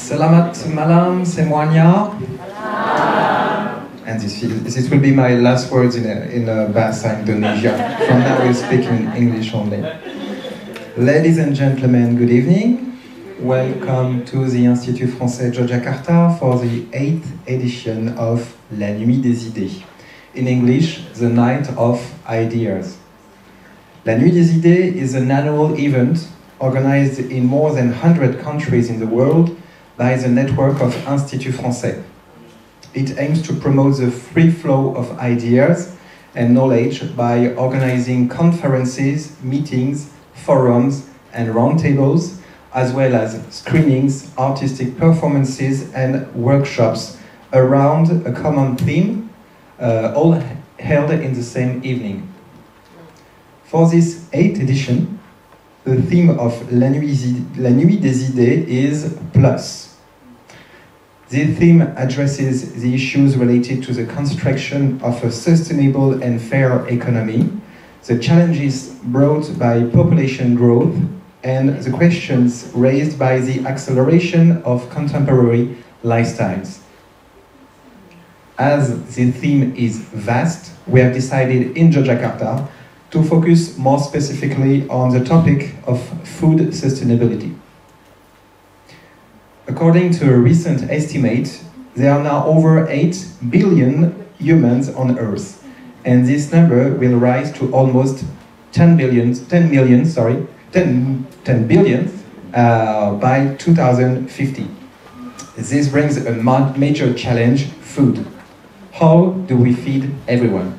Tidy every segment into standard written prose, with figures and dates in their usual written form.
Selamat malam semuanya. And this will be my last words in Bahasa Indonesia. From now we'll speak in English only. Ladies and gentlemen, good evening. Welcome to the Institut français Yogyakarta for the 8th edition of La Nuit des idées. In English, the Night of Ideas. La Nuit des idées is an annual event organized in more than 100 countries in the world by the network of Institut français. It aims to promote the free flow of ideas and knowledge by organizing conferences, meetings, forums, and roundtables, as well as screenings, artistic performances, and workshops around a common theme, all held in the same evening. For this 8th edition, the theme of La Nuit des idées is Plus. The theme addresses the issues related to the construction of a sustainable and fair economy, the challenges brought by population growth, and the questions raised by the acceleration of contemporary lifestyles. As the theme is vast, we have decided in Yogyakarta to focus more specifically on the topic of food sustainability. According to a recent estimate, there are now over 8 billion humans on Earth, and this number will rise to almost 10 billion by 2050. This brings a major challenge: food. How do we feed everyone?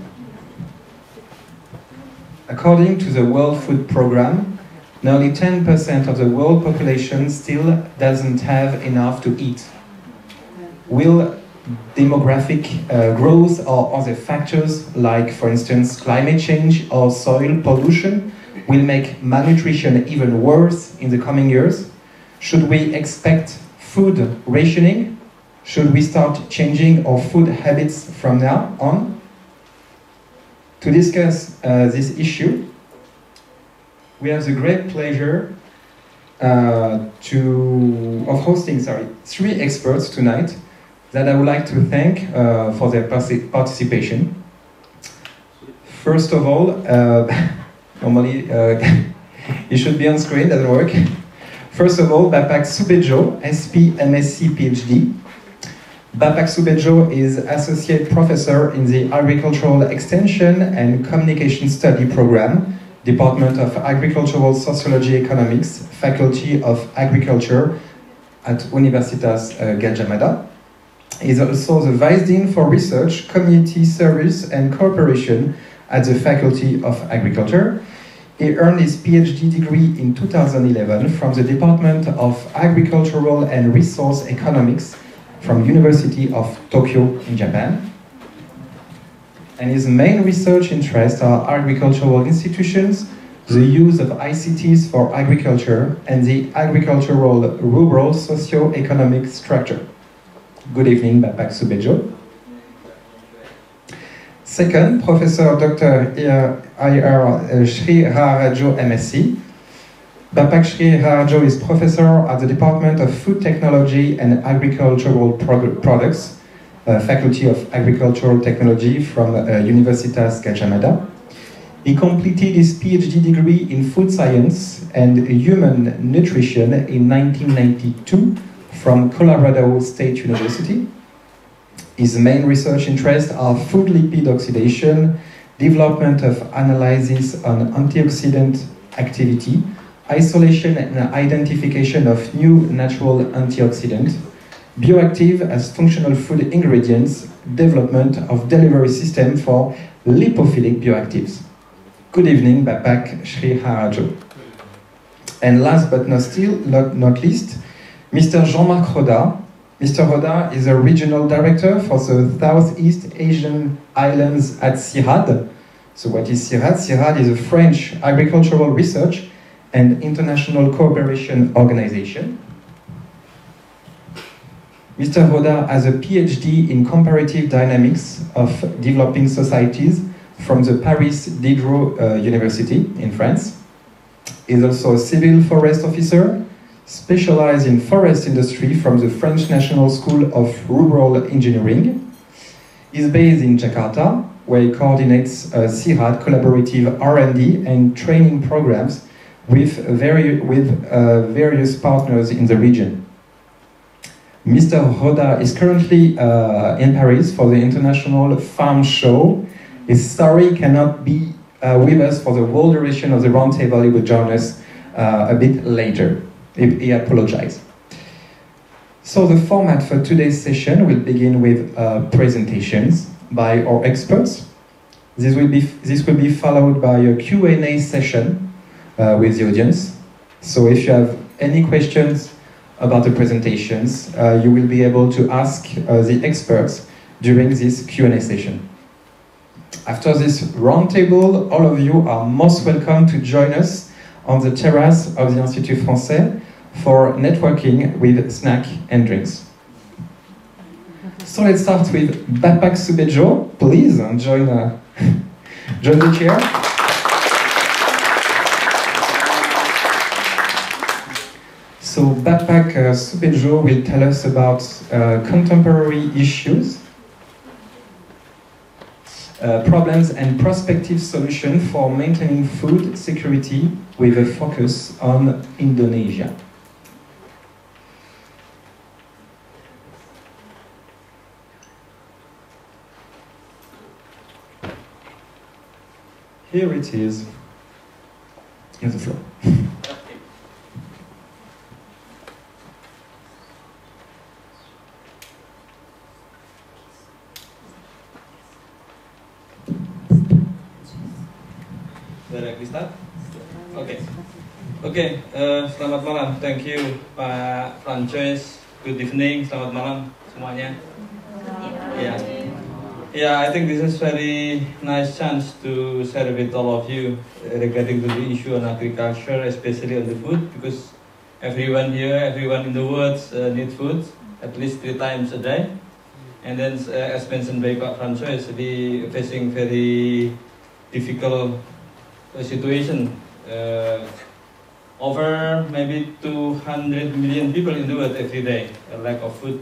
According to the World Food Programme, nearly 10% of the world population still doesn't have enough to eat. Will demographic growth or other factors, like for instance climate change or soil pollution, will make malnutrition even worse in the coming years? Should we expect food rationing? Should we start changing our food habits from now on? To discuss this issue, we have the great pleasure of hosting 3 experts tonight that I would like to thank for their participation. First of all, normally it should be on screen, doesn't work. First of all, Bapak Subejo, SP, M.Sc, Ph.D. Bapak Subejo is Associate Professor in the Agricultural Extension and Communication Study Program, Department of Agricultural Sociology Economics, Faculty of Agriculture at Universitas Gadjah, Mada. He is also the Vice Dean for Research, Community Service and Cooperation at the Faculty of Agriculture. He earned his Ph.D. degree in 2011 from the Department of Agricultural and Resource Economics from University of Tokyo in Japan. And his main research interests are agricultural institutions, the use of ICTs for agriculture, and the agricultural rural socio-economic structure. Good evening, Bapak Subejo. Second, Professor Dr. Shri Raharjo, M.Sc. Bapak Shri Raharjo is Professor at the Department of Food Technology and Agricultural Products, Faculty of Agricultural Technology from Universitas Gadjah, Mada. He completed his PhD degree in Food Science and Human Nutrition in 1992 from Colorado State University. His main research interests are food lipid oxidation, development of analysis on antioxidant activity, isolation and identification of new natural antioxidants, bioactive as functional food ingredients, development of delivery system for lipophilic bioactives. Good evening, Bapak Shri Raharjo. And last but not least, Mr. Jean-Marc Roda. Mr. Roda is a regional director for the Southeast Asian Islands at CIRAD. So what is CIRAD? CIRAD is a French agricultural research and international cooperation organization. Mr. Roda has a PhD in comparative dynamics of developing societies from the Paris Diderot University in France. He is also a civil forest officer, specialized in forest industry from the French National School of Rural Engineering. He's based in Jakarta, where he coordinates CIRAD collaborative R&D and training programs with various partners in the region. Mr. Roda is currently in Paris for the International Farm Show. His story cannot be with us for the whole duration of the roundtable. He will join us a bit later. He apologizes. So the format for today's session will begin with presentations by our experts. This will be followed by a Q&A session with the audience. So if you have any questions about the presentations, you will be able to ask the experts during this Q&A session. After this roundtable, all of you are most welcome to join us on the terrace of the Institut français for networking with snack and drinks. So let's start with Bapak Subejo. Please join the chair. So Bapak Subejo will tell us about contemporary issues, problems and prospective solutions for maintaining food security with a focus on Indonesia. Here it is. Here's the floor. Oke, selamat malam. Thank you Pak Francois. Good evening. Selamat malam semuanya. Yeah, I think this is very nice chance to share with all of you regarding to the issue on agriculture, especially on the food, because everyone here, everyone in the world need food at least 3 times a day. And then, as mentioned by Pak Francois, we facing very difficult situation. Over maybe 200 million people in the world every day, a lack of food.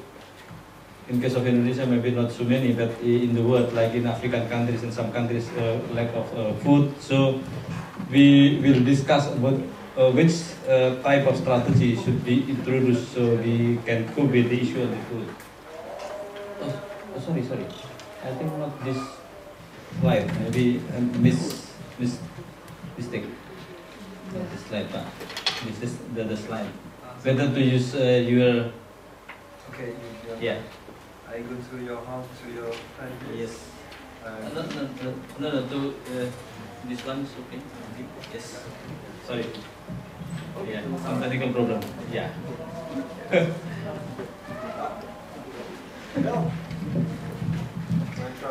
In case of Indonesia, maybe not so many, but in the world, like in African countries, in some countries, lack of food. So we will discuss about which type of strategy should be introduced so we can cope with the issue of the food. Sorry. I think not this slide. Maybe mistake. Not this slide, but this is the slide. Better to use your. Okay. Yeah. I go to your home, to your family. Yes. No. To this one is okay. Yes. Sorry. Yeah. Some technical problem. Yeah.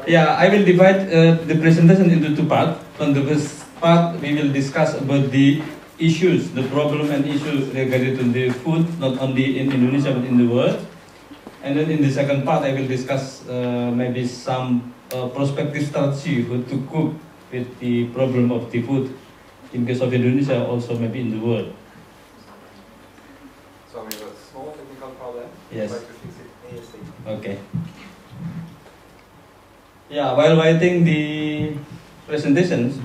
Yeah. I will divide the presentation into 2 parts. On the first part, we will discuss about the issues, the problem and issues related to the food, not only in Indonesia but in the world. And then in the second part, I will discuss maybe some prospective strategy to cope with the problem of the food in case of Indonesia, also maybe in the world. So we have a small technical problem. Yes. Try to fix it ASAP. Okay. Yeah, while writing the presentations,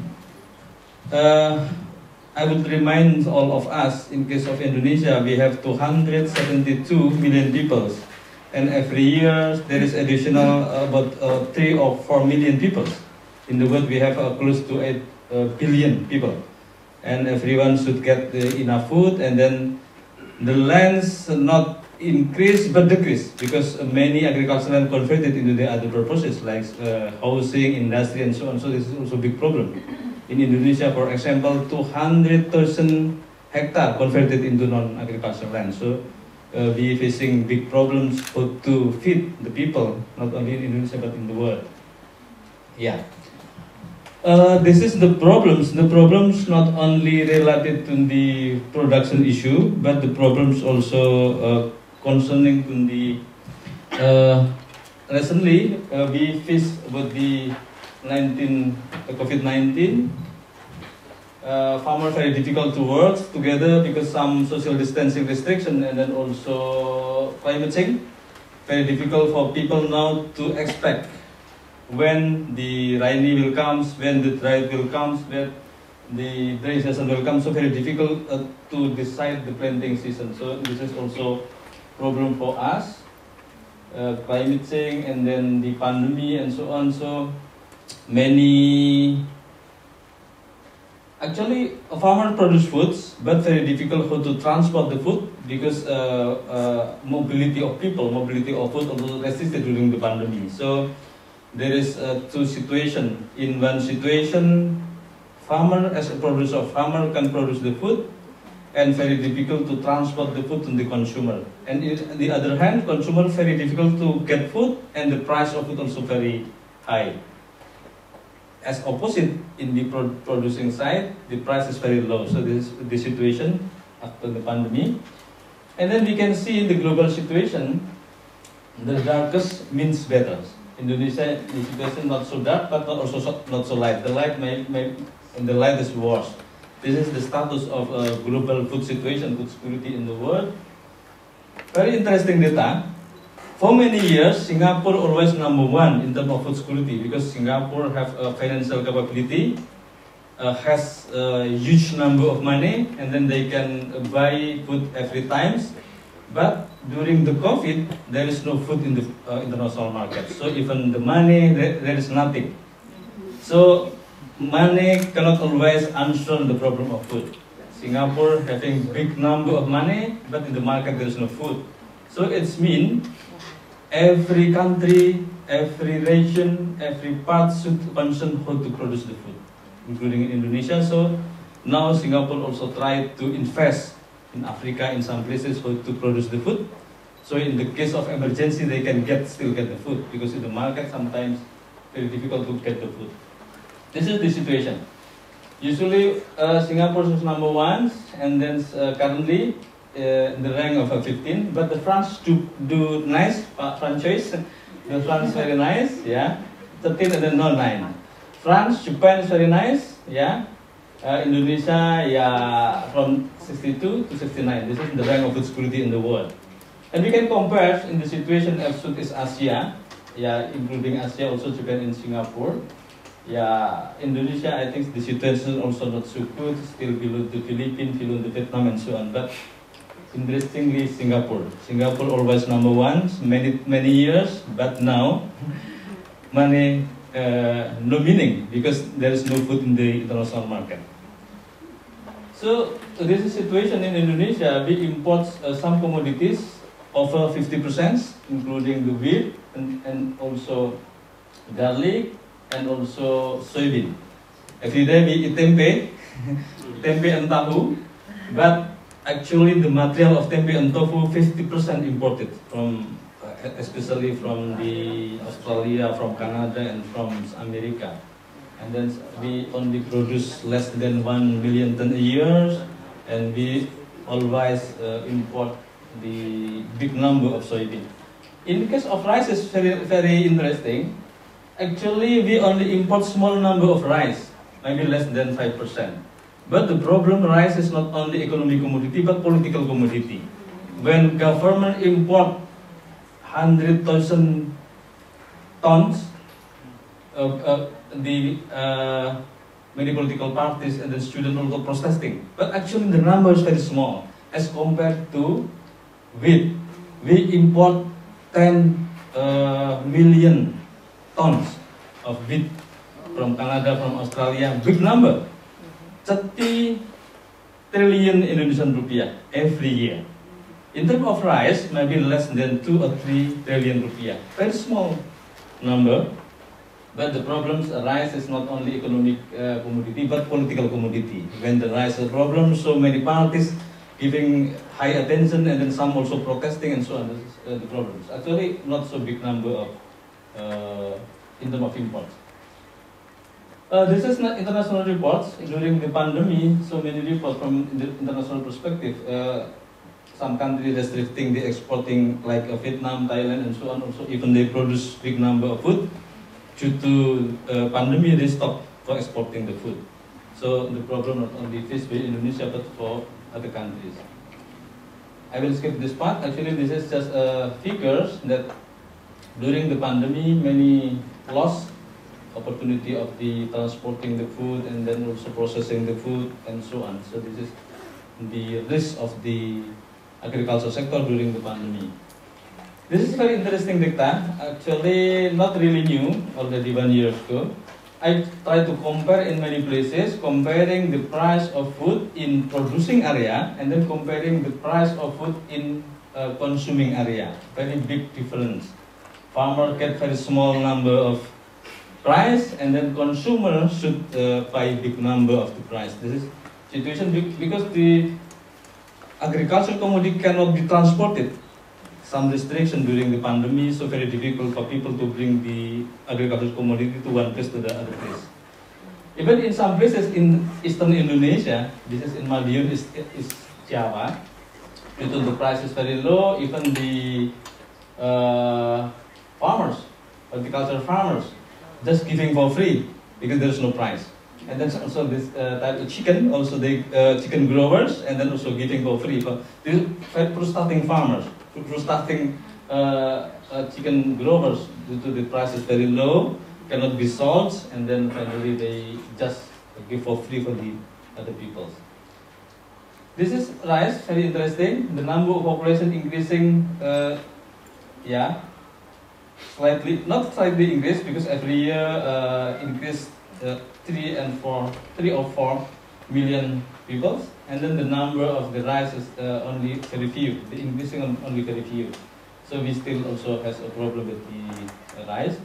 I would remind all of us, in case of Indonesia, we have 272 million people. And every year there is additional about 3 or 4 million people. In the world we have close to 8 billion people. And everyone should get enough food, and then the lands not increase but decrease, because many agricultural land converted into the other purposes like housing, industry and so on. So this is also a big problem. In Indonesia, for example, 200,000 hectares converted into non-agricultural land. So we facing big problems to feed the people, not only in Indonesia but in the world. Yeah. This is the problems. The problems not only related to the production issue, but the problems also concerning to the recently we faced about the COVID-19. farmers very difficult to work together because some social distancing restriction, and then also climate change. Very difficult for people now to expect when the rainy will come, when the drought will come, when the dry season will come. So very difficult to decide the planting season. So this is also problem for us. Climate change and then the pandemic and so on. So many, actually farmers produce foods, but very difficult how to transport the food because mobility of people, mobility of food also resisted during the pandemic. So there is two situations. In one situation, farmer as a producer of farmer can produce the food, and very difficult to transport the food to the consumer. And on the other hand, consumer very difficult to get food, and the price of food also very high. As opposite in the producing side, the price is very low. So this is the situation after the pandemic. And then we can see in the global situation, the darkest means better. Indonesia, the situation not so dark, but also not so light. The light and the light is worse. This is the status of global food situation, food security in the world. Very interesting data. For many years, Singapore always #1 in terms of food security because Singapore have a financial capability, has a huge number of money, and then they can buy food every time. But during the COVID, there is no food in the international market. So even the money, there is nothing. So money cannot always answer the problem of food. Singapore having big number of money, but in the market there is no food. So it's mean every country, every region, every part should concern how to produce the food, including in Indonesia. So now Singapore also try to invest in Africa in some places how to produce the food. So in the case of emergency, they can still get the food because in the market sometimes very difficult to get the food. This is the situation. Usually Singapore is #1, and then currently in the rank of 15. But the France do nice franchise. The France very nice, yeah. 13 and then 9. France, Japan is very nice, yeah. Indonesia, yeah, from 62 to 69. This is the rank of food security in the world. And we can compare in the situation of Southeast Asia, yeah, including Asia, also Japan and Singapore. Yeah, Indonesia, I think the situation also not so good, still below the Philippines, below the Vietnam and so on. But interestingly, Singapore always #1, many years, but now money no meaning because there is no food in the international market. So this is situation in Indonesia. We import some commodities over 50%, including the wheat and also garlic, and also soybean. Every day we eat tempe, tempe and tahu, but actually the material of tempe and tofu 50% imported from, especially from the Australia, from Canada, and from America. And then we only produce less than 1 million ton a year, and we always import the big number of soybean. In the case of rice, it's very interesting. Actually, we only import small number of rice, maybe less than 5%. But the problem, rice is not only economic commodity, but political commodity. When government import 100,000 tons, many political parties and the students also protesting. But actually the number is very small as compared to wheat. We import 10 million tons of wheat from Canada, from Australia, big number. 30 trillion Indonesian rupiah every year. In terms of rice, maybe less than 2 or 3 trillion rupiah. Very small number. But the problems, rice is not only economic commodity, but political commodity. When the rice is a problem, so many parties giving high attention, and then some also protesting and so on. This is the problems. Actually, not so big number of in terms of imports. This is international reports during the pandemic. So many reports from the international perspective. Some countries restricting the exporting, like Vietnam, Thailand, and so on. Also, even they produce big number of food. Due to pandemic, they stop for exporting the food. So the problem not only faced by Indonesia but for other countries. I will skip this part. Actually, this is just figures that during the pandemic, many lost opportunity of the transporting the food and then also processing the food and so on. So this is the risk of the agriculture sector during the pandemic. This is very interesting data. Actually, not really new. Already 1 year ago, I tried to compare in many places, comparing the price of food in producing area and then comparing the price of food in consuming area. Very big difference. Farmer get very small number of price and then consumer should buy big number of the price. This is situation because the agricultural commodity cannot be transported. Some restriction during the pandemic, so very difficult for people to bring the agricultural commodity to one place to the other place. Even in some places in eastern Indonesia, this is in Madiun, is Java, due to the price is very low, even the farmers, horticultural farmers, just giving for free because there is no price. And then also this type of chicken, also the chicken growers, and then also giving for free. But these fruit starting farmers, fruit starting chicken growers, due to the price is very low, cannot be sold, and then finally they just give for free for the other people. This is rice, very interesting. The number of population increasing, yeah, slightly, not slightly increased because every year increased 3 or 4 million people, and then the number of the rice is only very few. The increasing only very few. So we still also has a problem with the rice.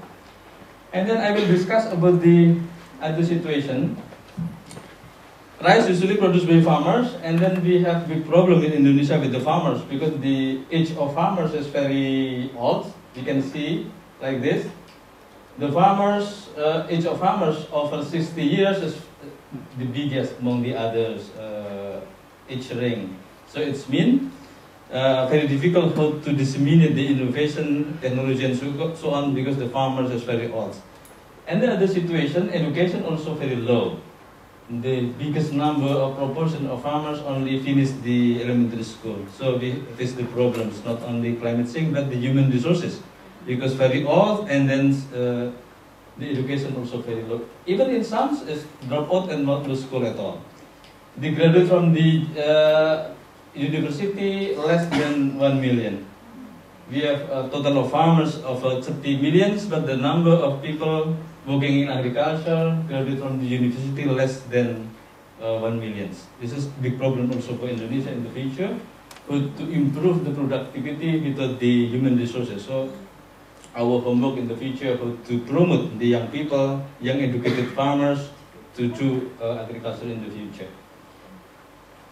And then I will discuss about the other situation. Rice usually produced by farmers, and then we have big problem in Indonesia with the farmers because the age of farmers is very old. You can see like this. The farmers, age of farmers over 60 years is the biggest among the others age range. So it's mean very difficult to disseminate the innovation, technology and so on because the farmers is very old. And the other situation, education also very low. The biggest number of proportion of farmers only finish the elementary school. So we face the problems, not only climate change but the human resources. Because very old and then the education also very low. Even in some is drop out and not go to school at all. The graduate from the university less than 1 million. We have a total of farmers of 30 millions, but the number of people working in agriculture graduate from the university less than 1 million. This is a big problem also for Indonesia in the future, to improve the productivity with the human resources. So our homework in the future to promote the young people, young educated farmers to do agriculture in the future.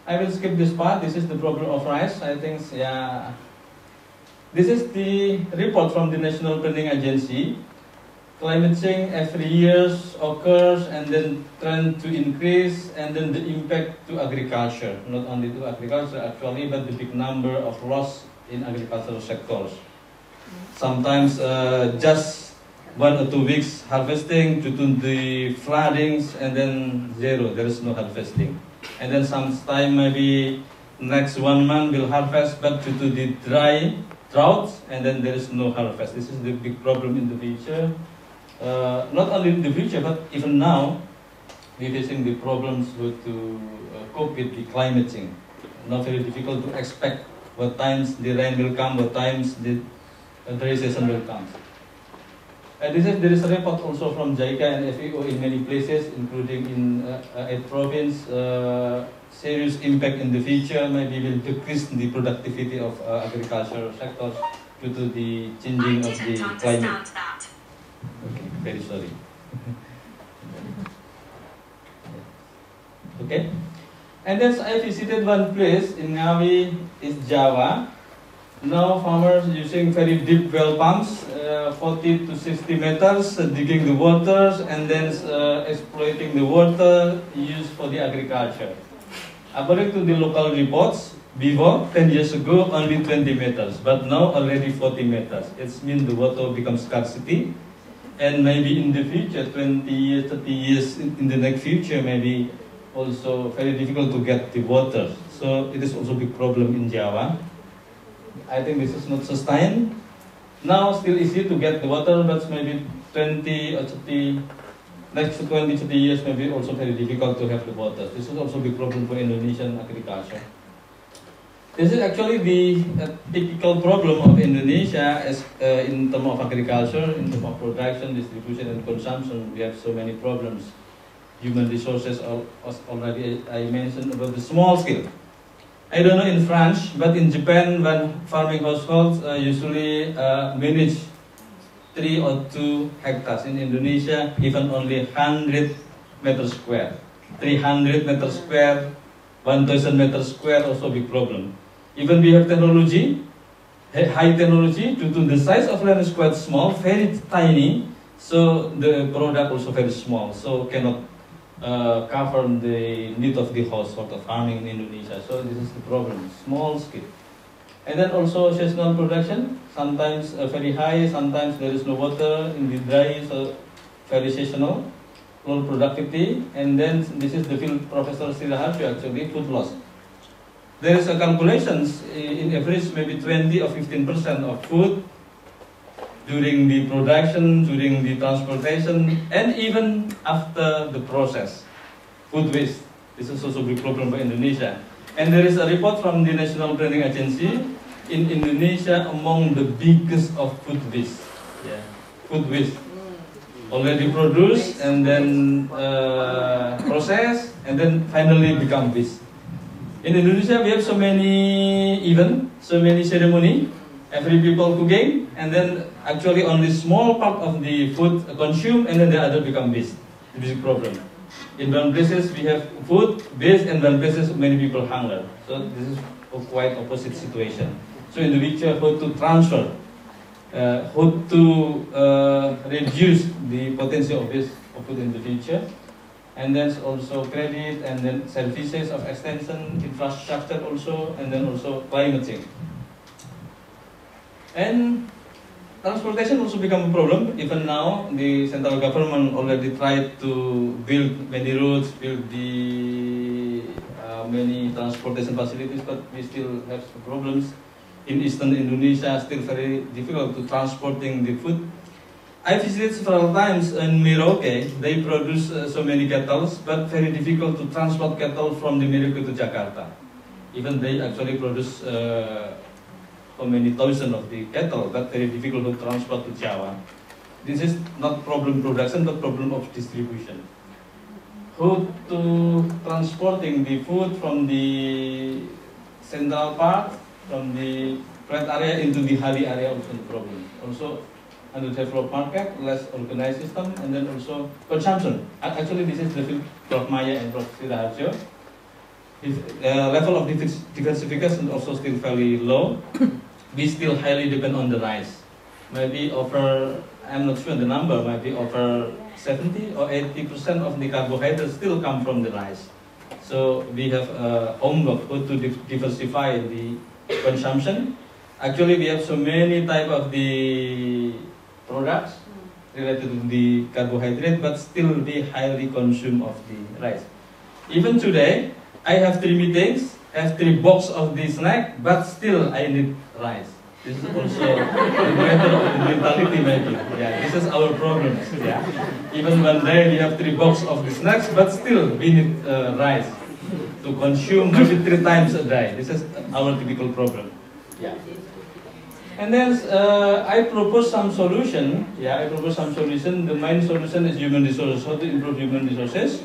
I will skip this part. This is the problem of rice. I think, yeah. This is the report from the National Planning Agency. Climate change every year occurs and then trend to increase, and then the impact to agriculture, not only to agriculture actually, but the big number of loss in agricultural sectors. Sometimes just 1 or 2 weeks harvesting due to the floodings, and then zero, there is no harvesting. And then sometime maybe next 1 month will harvest, but due to the drought, and then there is no harvest. This is the big problem in the future. Not only in the future, but even now, we're facing the problems to cope with the climate change. Not very difficult to expect what times the rain will come, what times the dry season will come. And there is a report also from JICA and FAO in many places, including in 8 provinces. Serious impact in the future maybe will decrease the productivity of agricultural sectors due to the changing of the climate. Okay, very sorry. Okay, and then I visited one place in Ngawi, is Java. Now farmers using very deep well pumps, 40 to 60 meters, digging the waters and then exploiting the water used for the agriculture. According to the local reports, before 10 years ago only 20 meters, but now already 40 meters. It means the water becomes scarcity, and maybe in the future, 20 years, 30 years in the next future, maybe also very difficult to get the water. So it is also a big problem in Java. I think this is not sustained. Now still easy to get the water, but maybe 20 or 30, next 20, 30 years maybe also very difficult to have the water. This is also a big problem for Indonesian agriculture. This is actually the typical problem of Indonesia as in terms of agriculture, in terms of production, distribution and consumption. We have so many problems. Human resources, already I mentioned about the small scale. I don't know in France, but in Japan, when farming households usually manage 3 or 2 hectares. In Indonesia, even only 100 meters square. 300 meters square, 1,000 meters square, also a big problem. Even we have technology, high technology, due to the size of land is quite small, very tiny, so the product also very small, so cannot cover the need of the household of farming in Indonesia. So this is the problem, small scale. And then also seasonal production, sometimes very high, sometimes there is no water in the dry, so very seasonal, low productivity. And then this is the field Professor Raharjo actually, food loss. There is a calculations in average maybe 20 or 15% of food during the production, during the transportation, and even after the process. Food waste. This is also a big problem for Indonesia. And there is a report from the National Planning Agency in Indonesia among the biggest of food waste. Yeah, food waste. Already produced and then processed and then finally become waste. In Indonesia, we have so many events, so many ceremony, every people cooking, and then actually only small part of the food consumed, and then the other become waste. This is a problem. In one places we have food waste, and one places many people hunger. So this is a quite opposite situation. So in the future, how to transfer, how to reduce the potential of waste of food in the future. And then also credit, and then services of extension, infrastructure also, and then also climate change. And transportation also become a problem. Even now, the central government already tried to build many roads, build the many transportation facilities, but we still have some problems. In eastern Indonesia, still very difficult to transporting the food. I visited several times in Merauke. They produce so many cattle, but very difficult to transport cattle from the Merauke to Jakarta. Even they actually produce so many thousands of the cattle, but very difficult to transport to Java. This is not problem production, but problem of distribution. How to transporting the food from the central part, from the flat area into the hilly area, also the problem. Also, underdeveloped market, less organized system, and then also consumption. Actually, this is the field Prof. Maya and Prof. Raharjo. Level of diversification also still fairly low. We still highly depend on the rice. Maybe over, I'm not sure the number, maybe over 70 or 80% of the carbohydrates still come from the rice. So we have homework how to diversify the consumption. Actually, we have so many type of the products related to the carbohydrate, but still we highly consume of the rice. Even today, I have 3 meetings, have 3 boxes of the snack, but still I need rice. This is also a matter of the mentality maybe. Yeah, this is our problem. Yeah. Even one day we have 3 boxes of the snacks, but still we need rice to consume maybe 3 times a day. This is our typical problem. Yeah. And then I propose some solution. Yeah, I propose some solution. The main solution is human resources. How to improve human resources?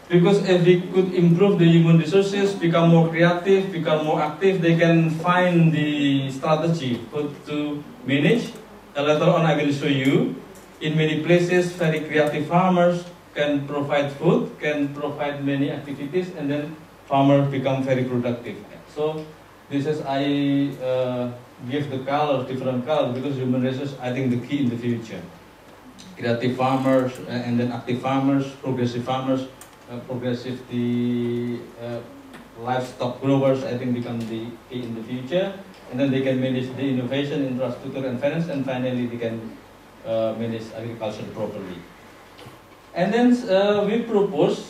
Because if we could improve the human resources, become more creative, become more active, they can find the strategy how to manage. Later on, I will show you. In many places, very creative farmers can provide food, can provide many activities, and then farmers become very productive. So this is give the color, different color, because human resources, I think, the key in the future. Creative farmers, and then active farmers, progressive farmers, livestock growers, I think, become the key in the future. And then they can manage the innovation, infrastructure, and finance, and finally they can manage agriculture properly. And then we propose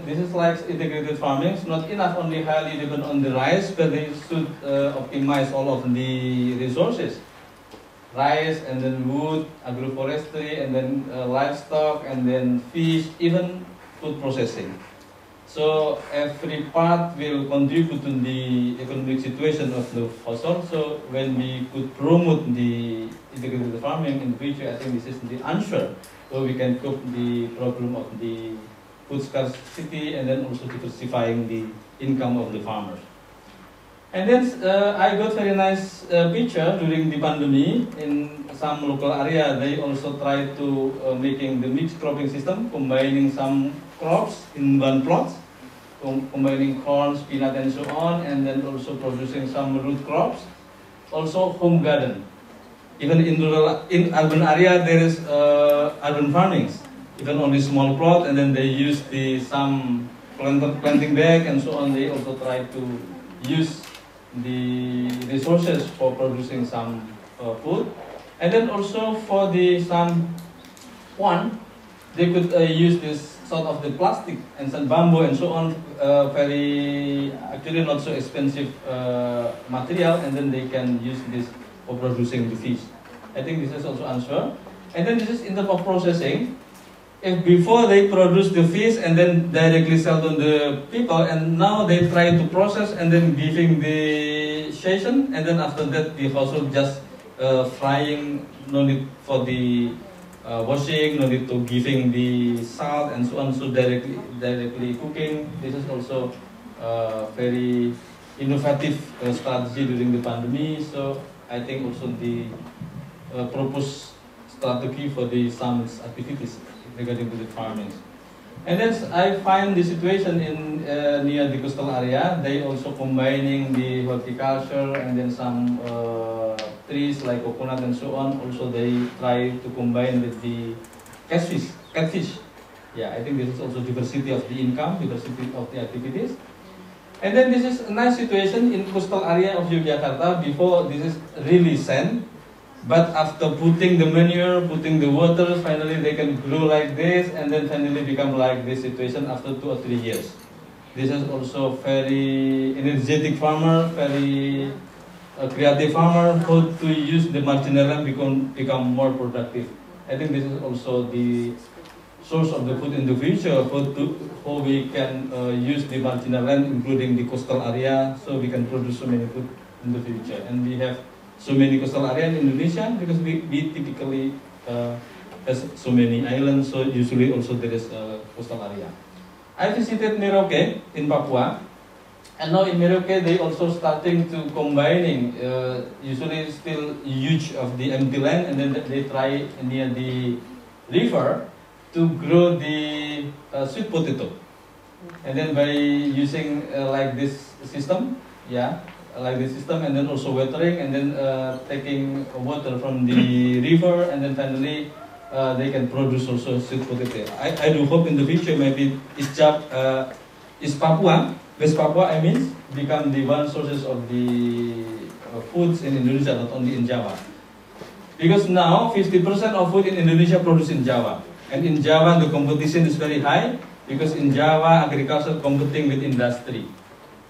this is like integrated farming. It's not enough only highly depend on the rice, but they should optimize all of the resources. Rice, and then wood, agroforestry, and then livestock, and then fish, even food processing. So every part will contribute to the economic situation of the household. So when we could promote the integrated farming in the future, I think this is the answer. So we can cope the problem of the food scarcity and then also diversifying the income of the farmers. And then I got very nice picture during the pandemic in some local area. They also try to making the mixed cropping system, combining some crops in one plot, combining corn, peanut, and so on, and then also producing some root crops. Also home garden. Even in urban area there is urban farmings, even only small plot, and then they use some planting bag and so on. They also try to use the resources for producing some food, and then also for some one, they could use this sort of the plastic and some bamboo and so on, very actually not so expensive material, and then they can use this for producing the fish. I think this is also answer. And then this is in terms of processing. If before they produce the fish and then directly sell to the people, and now they try to process and then giving the session, and then after that the household just frying, no need for the washing, no need to giving the salt and so on, so directly cooking. This is also very innovative strategy during the pandemic. So I think also the proposed strategy for some activities regarding to the farming. And then I find the situation in near the coastal area. They also combining the horticulture and then some trees like coconut and so on. Also they try to combine with the catfish. Yeah, I think this is also diversity of the income, diversity of the activities. And then this is a nice situation in coastal area of Yogyakarta. Before this is really sand. But after putting the manure, putting the water, finally they can grow like this, and then finally become like this situation after 2 or 3 years. This is also very energetic farmer, very creative farmer who to use the marginal land become more productive. I think this is also the source of the food in the future, how we can use the marginal land, including the coastal area, so we can produce so many food in the future. And we have so many coastal area in Indonesia because we typically has so many islands, so usually also there is a coastal area. I visited Merauke in Papua, and now in Merauke they also starting to combining, usually still huge of the empty land, and then they try near the river to grow the sweet potato, and then by using like this system, yeah. Like this system, and then also watering, and then taking water from the river, and then finally they can produce also sweet potato. I do hope in the future maybe East Papua, West Papua, I mean, become the one sources of the foods in Indonesia, not only in Java. Because now 50% of food in Indonesia produced in Java, and in Java the competition is very high because in Java agriculture competing with industry.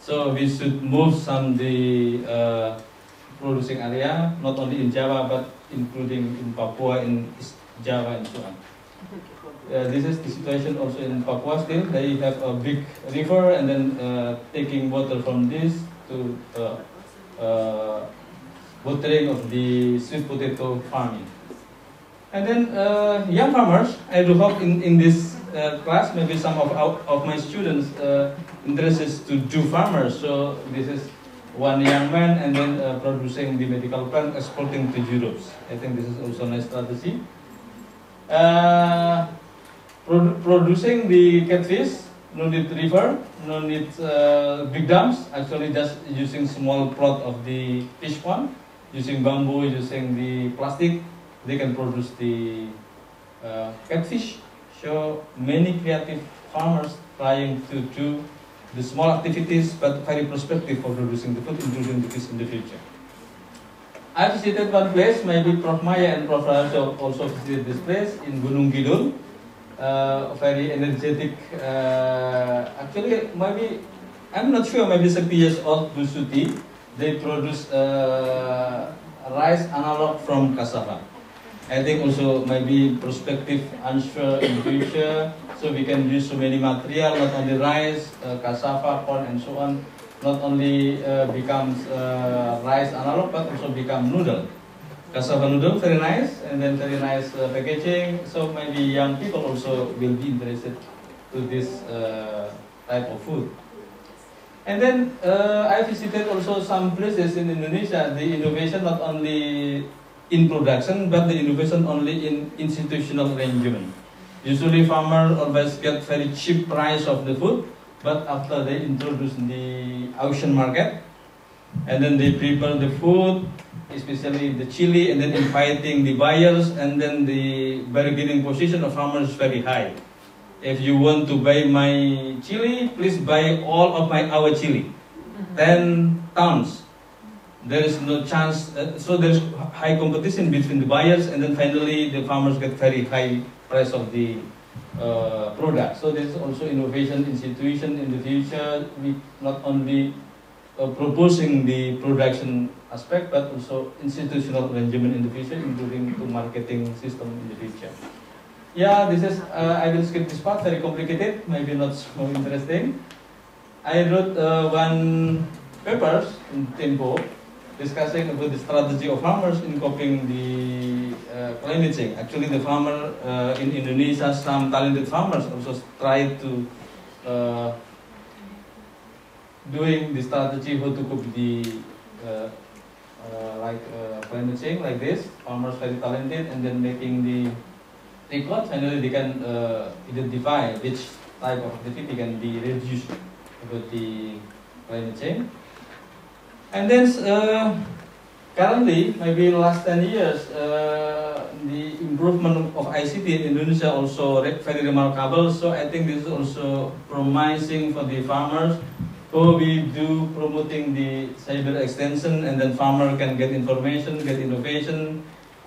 So we should move some the producing area, not only in Java but including in Papua, in East Java and so on. This is the situation also in Papua still. They have a big river, and then taking water from this to watering of the sweet potato farming. And then young farmers, I do hope in this class maybe some of my students interested to do farmers. So this is one young man, and then producing the medical plant, exporting to Europe. I think this is also a nice strategy. Producing the catfish, no need river, no need big dams. Actually, just using small plot of the fish pond, using bamboo, using the plastic, they can produce the catfish. So many creative farmers trying to do the small activities, but very prospective for producing the food, including the fish in the future. I visited one place, maybe Prof. Maya and Prof. Raharjo also visited this place in Gunung Kidul. very energetic. Actually, maybe I'm not sure. Maybe 30 years old Bu Suti. They produce rice analog from cassava. I think also maybe prospective answer in the future. So we can use so many material, not only rice, cassava, corn, and so on. Not only becomes rice analog, but also become noodle. Cassava noodle, very nice, and then very nice packaging. So maybe young people also will be interested to this type of food. And then I visited also some places in Indonesia. The innovation not only in production, but the innovation only in institutional arrangement. Usually farmers always get very cheap price of the food, but after they introduce the auction market, and then they prepare the food, especially the chili, and then inviting the buyers, and then the bargaining position of farmers is very high. If you want to buy my chili, please buy all of our chili, 10 tons. There is no chance, so there is high competition between the buyers, and then finally the farmers get very high price of the product. So this is also innovation institution in the future. We not only proposing the production aspect, but also institutional arrangement in the future, including the marketing system in the future. Yeah, this is, I will skip this part, very complicated, maybe not so interesting. I wrote one paper in Tempo discussing about the strategy of farmers in coping the climate change. Actually, the farmer in Indonesia, some talented farmers also try to doing the strategy how to cope the climate change like this. Farmers very talented, and then making the record. Finally, they can identify which type of activity can be reduced about the climate change. And then currently, maybe last 10 years, the improvement of ICT in Indonesia also very remarkable. So I think this is also promising for the farmers. So we do promoting the cyber extension, and then farmer can get information, get innovation,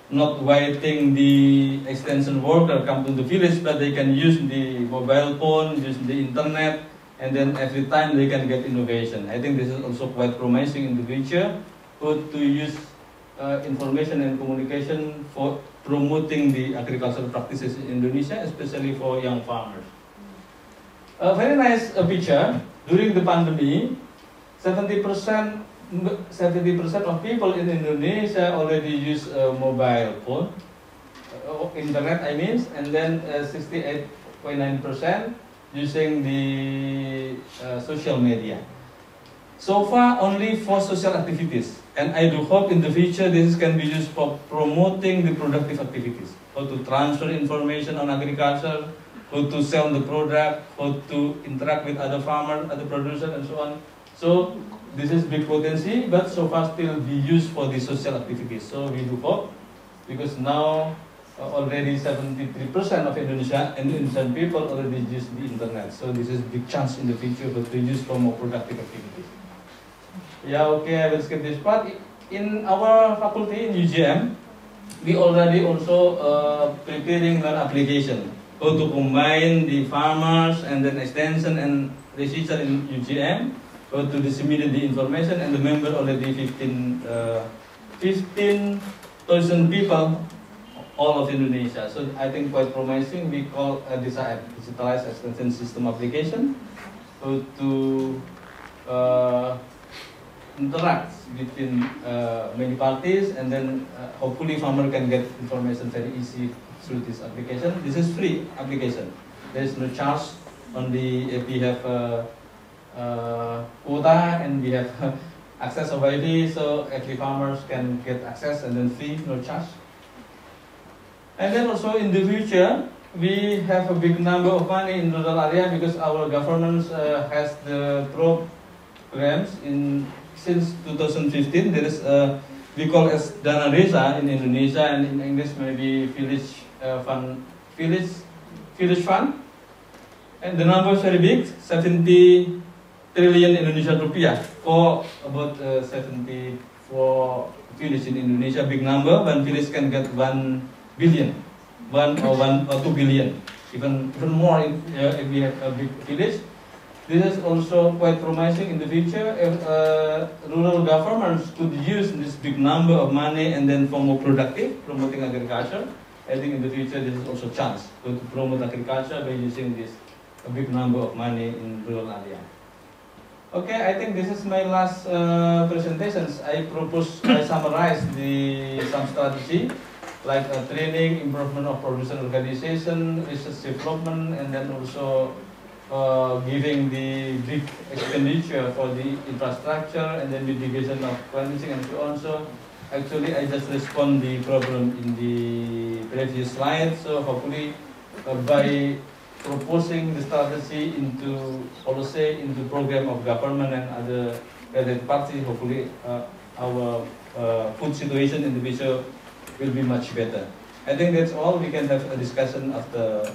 not waiting the extension worker come to the village, but they can use the mobile phone, use the internet, and then every time they can get innovation. I think this is also quite promising in the future, to use information and communication for promoting the agricultural practices in Indonesia, especially for young farmers. A very nice picture. During the pandemic, 70% of people in Indonesia already use mobile phone, internet I mean, and then 68.9% using the social media. So far, only for social activities, and I do hope in the future this can be used for promoting the productive activities, how to transfer information on agriculture, how to sell the product, how to interact with other farmers, other producers, and so on. So this is big potential, but so far still be used for the social activities. So we do hope, because now already 73% of Indonesian people already use the internet. So this is big chance in the future to use for more productive activities. Yeah, okay, I will skip this part. In our faculty in UGM, we already also preparing one application, how to combine the farmers and then extension and researcher in UGM, how to disseminate the information, and the member already 15,000 people, all of Indonesia. So I think quite promising. We call this digitalized extension system application, how to interact between many parties, and then hopefully farmer can get information very easy through this application. This is free application. There is no charge. Only if we have quota and we have access of ID, so every farmers can get access, and then free, no charge. And then also in the future, we have a big number of money in rural area, because our government has the programs since 2015. There is we call as Dana Desa in Indonesia, and in English maybe village fund. And the number is very big, 70 trillion Indonesian rupiah for about 74 villages in Indonesia. Big number. One village can get 1 billion, 1 or 2 billion. even more if we have a big village. This is also quite promising in the future if rural governments could use this big number of money and then for more productive, promoting agriculture. I think in the future this is also a chance to promote agriculture by using this a big number of money in rural area. Okay, I think this is my last presentations. I summarize some strategy like training, improvement of production organization, research development, and then also giving the big expenditure for the infrastructure and then mitigation of climate change and so on. So actually I just respond the problem in the previous slide. So hopefully by proposing the strategy into policy, into program of government and other related parties, hopefully our food situation in the future will be much better. I think that's all. We can have a discussion after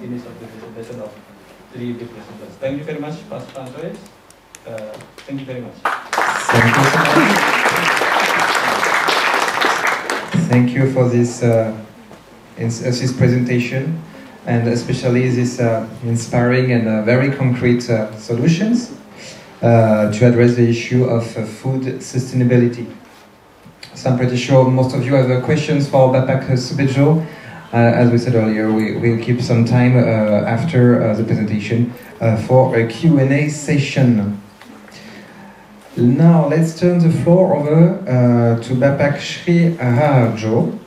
finish of the presentation of 3 big presenters. Thank you very much, Pastor Andres. Thank you very much. Thank you so much. Thank you for this presentation, and especially this inspiring and very concrete solutions to address the issue of food sustainability. So I'm pretty sure most of you have questions for Bapak Subejo. As we said earlier, we'll keep some time after the presentation for a Q&A session. Now let's turn the floor over to Bapak Sri Raharjo.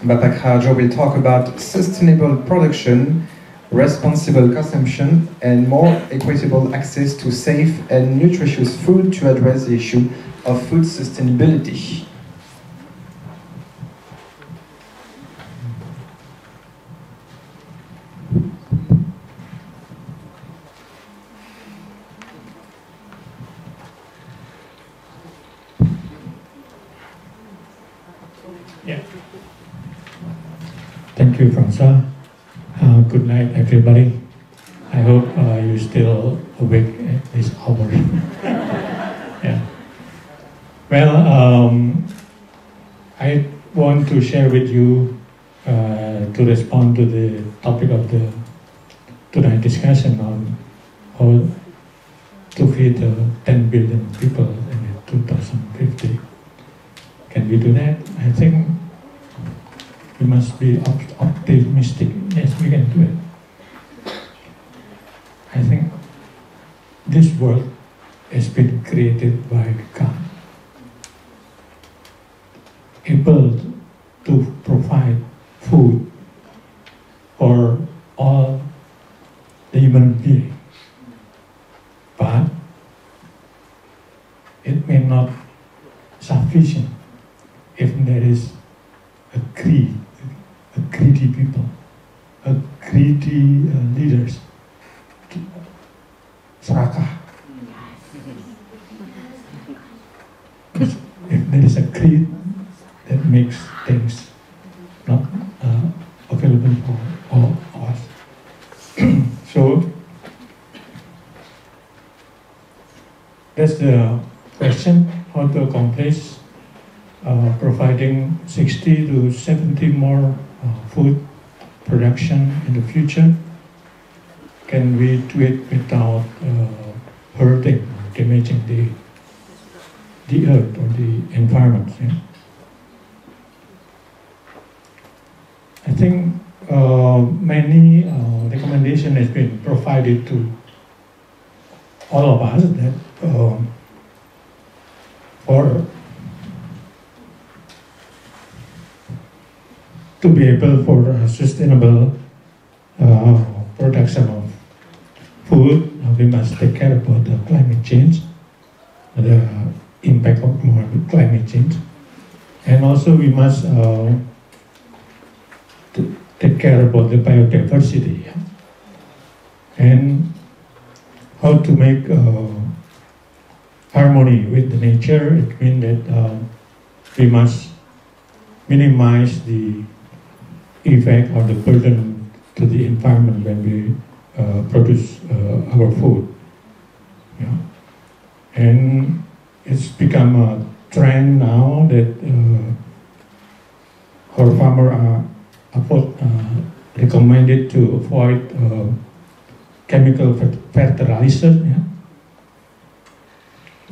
Bapak Raharjo will talk about sustainable production, responsible consumption, and more equitable access to safe and nutritious food to address the issue of food sustainability. Thank you, Français. Good night, everybody. I hope you're still awake at this hour. Yeah. Well, I want to share with you to respond to the topic of the tonight's discussion on how to feed 10 billion people in 2050. Can we do that? I think we must be optimistic. Yes, we can do it. I think this world has been created by God, able to provide food for all the human beings, but it may not sufficient if there is a greedy people, a greedy leaders, serakah. If there is a greed that makes things not available for all of us. So that's the question: how to accomplish providing 60 to 70 more food production in the future. Can we do it without hurting, damaging the earth or the environment? Yeah? I think many recommendations has been provided to all of us that to be able for sustainable production of food, we must take care about the climate change, the impact of climate change, and also we must take care about the biodiversity, yeah? And how to make harmony with the nature. It means that we must minimize the effect or the burden to the environment when we produce our food. Yeah. And it's become a trend now that our farmers are recommended to avoid chemical fertilizer. Yeah?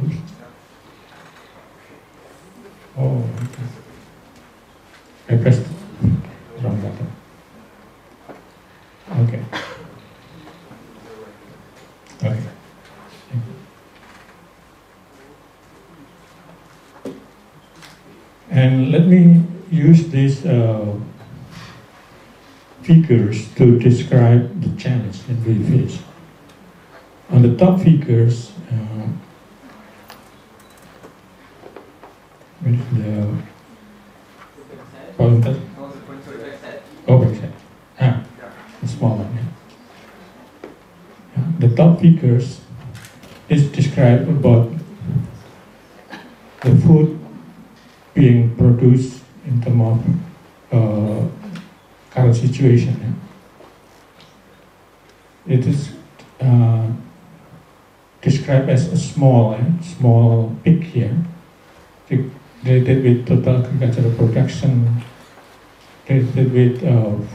Oops. Oh, okay. I pressed the wrong button. Okay. Okay. And let me use these figures to describe the challenge that we face. On the top figures, the pointer. The small one. Yeah. The top figures is described about the food being produced in terms of current situation. Yeah. It is described as a small peak here, related with total agricultural production, related with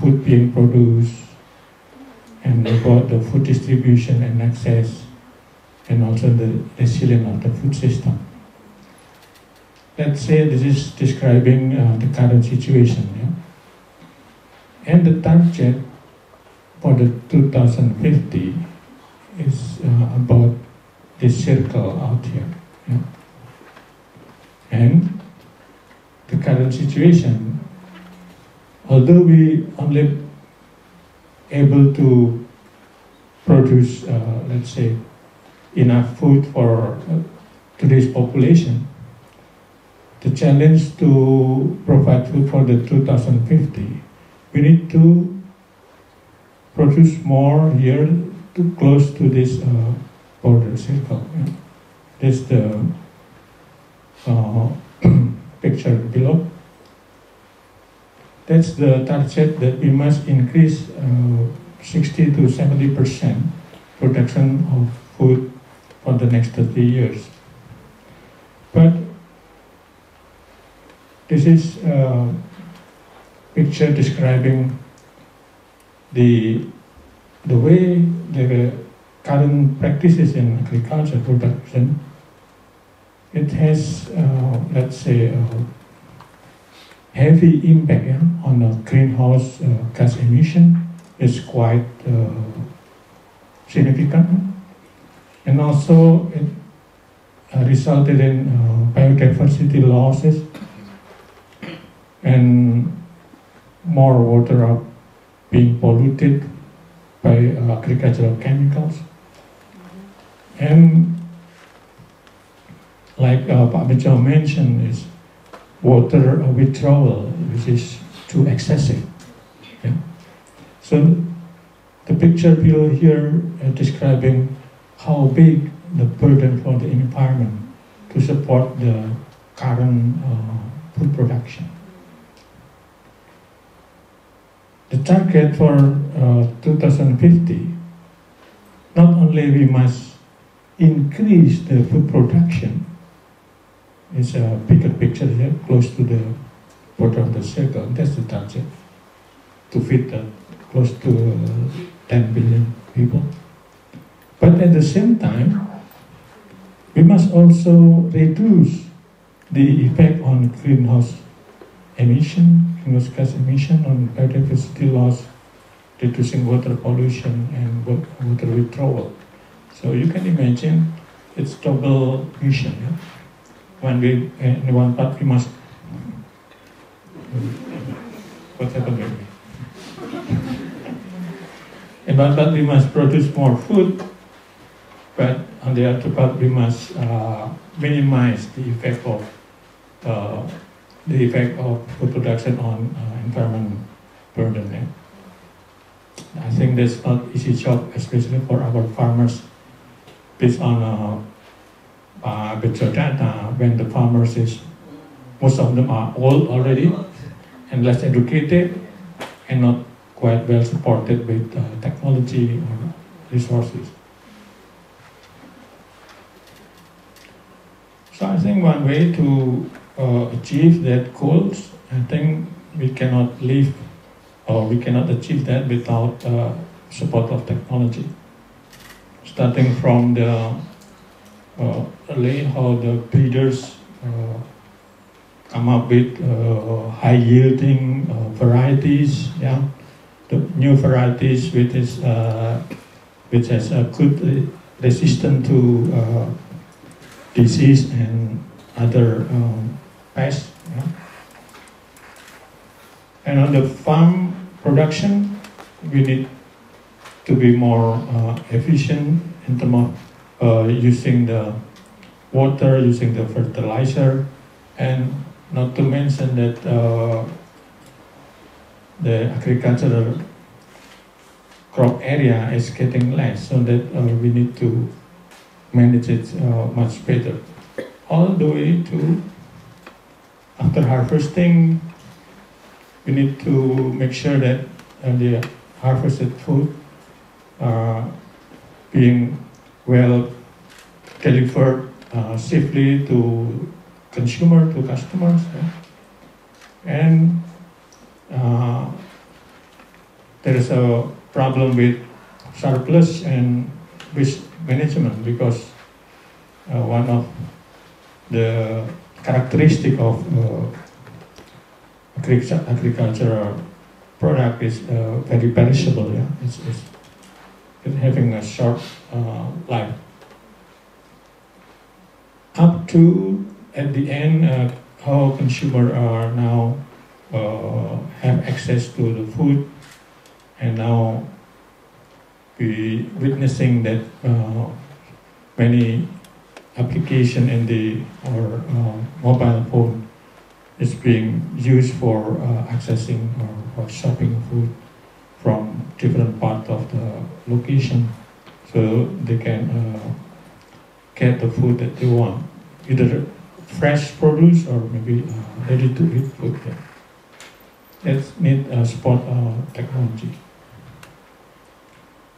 food being produced, and about the food distribution and access, and also the resilience of the food system. Let's say this is describing the current situation. Yeah? And the target for the 2050 is about this circle out here. Yeah? And the current situation, although we only able to produce, let's say, enough food for today's population, the challenge to provide food for the 2050, we need to produce more here to close to this border circle. Yeah. This is the picture below. That's the target that we must increase 60 to 70% production of food for the next 30 years. But this is a picture describing the way the current practices in agriculture production. It has, let's say, heavy impact on the greenhouse gas emission. Is quite significant, and also it resulted in biodiversity losses and more water are being polluted by agricultural chemicals. And like Pak Bejo mentioned, is water withdrawal, which is too excessive. Yeah? So the picture below here describing how big the burden for the environment to support the current food production. The target for 2050, not only we must increase the food production, it's a bigger picture here, close to the border of the circle, that's the target, to feed the close to 10 billion people. But at the same time, we must also reduce the effect on greenhouse gas emission, on biodiversity loss, reducing water pollution and water withdrawal. So you can imagine it's double mission. Yeah? When we, in one part, we must. What happened with me? In one part, we must produce more food, but on the other part, we must minimize the effect of food production on environment burden. Yeah? I think that's not easy job, especially for our farmers. Based on Gadjah data, when the farmers most of them are old already and less educated and not quite well supported with technology or resources. So I think one way to achieve that goals, I think we cannot leave we cannot achieve that without support of technology. Starting from the early, how the breeders come up with high-yielding varieties, yeah, the new varieties which has a good resistance to disease and other pests. Yeah. And on the farm production, we need to be more efficient in terms of using the water, using the fertilizer, and not to mention that the agricultural crop area is getting less, so that we need to manage it much better. All the way to after harvesting, we need to make sure that the harvested food are being well delivered safely to consumer, to customers, yeah. And there is a problem with surplus and waste management, because one of the characteristic of agricultural product is very perishable. Yeah, it's having a short life. Up to at the end, how consumers are now have access to the food, and now we witnessing that many application in the mobile phone is being used for accessing or for shopping food from different parts of the location, so they can get the food that they want, either fresh produce or maybe ready to eat food. That need support technology.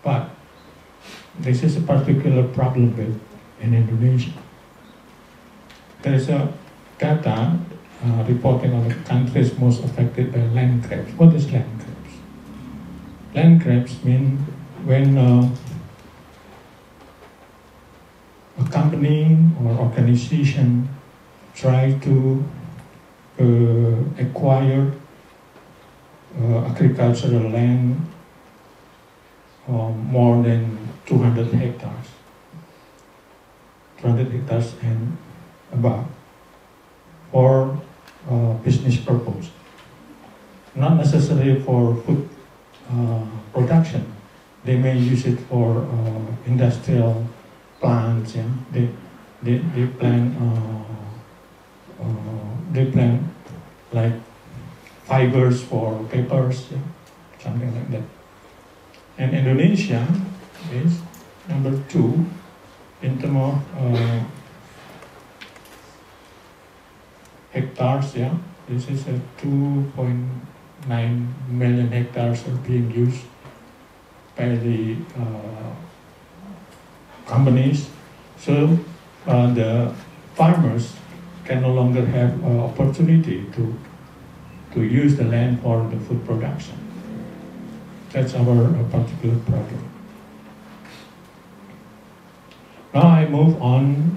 But this is a particular problem with in Indonesia. There is a data reporting on the countries most affected by land grabs. What is land grabs? Land grabs mean when a company or organization try to acquire agricultural land more than 200 hectares. 200 hectares and above for business purpose, not necessarily for food production. They may use it for industrial plants. Yeah, they plant like fibers for papers, yeah, something like that. And Indonesia is number 2 in terms of hectares. Yeah, this is a 2.9 million hectares are being used by the companies. So the farmers can no longer have opportunity to use the land for the food production. That's our particular problem. Now I move on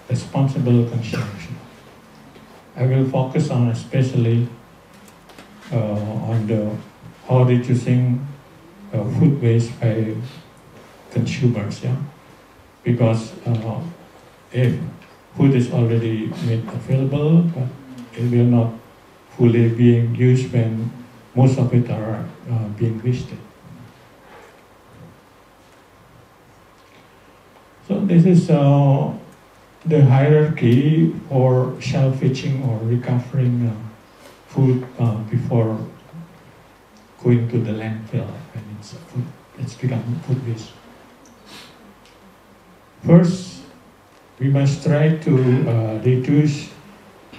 responsible consumption. I will focus on especially on the how reducing food waste by consumers. Yeah, because if food is already made available, but it will not fully being used when most of it are being wasted. So this is the hierarchy for salvaging or recovering food before going to the landfill when it's become food waste. First, we must try to reduce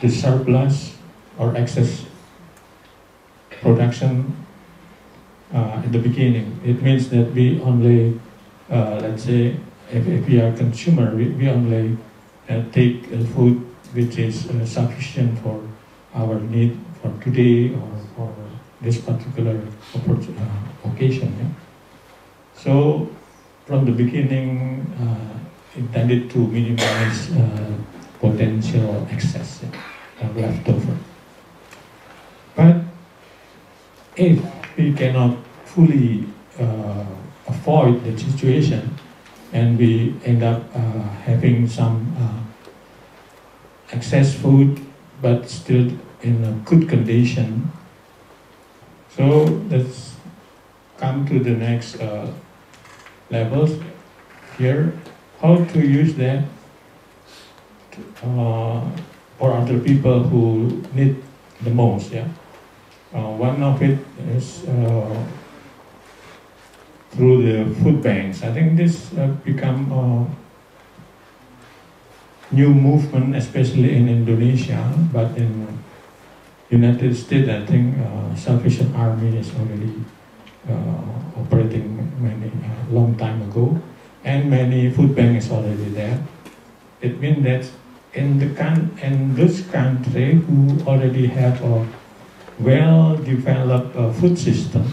the surplus or excess production at the beginning. It means that we only, let's say, if we are consumer, we only take food which is sufficient for our need for today or for this particular occasion. Yeah? So from the beginning, intended to minimize potential excess leftover. But if we cannot fully avoid the situation, and we end up having some excess food, but still in a good condition. So let's come to the next levels here. How to use that for other people who need the most. Yeah. One of it is through the food banks. I think this become a new movement, especially in Indonesia, but in United States, I think Salvation Army is already operating many long time ago, and many food banks is already there. It means that in those countries who already have a well-developed food system,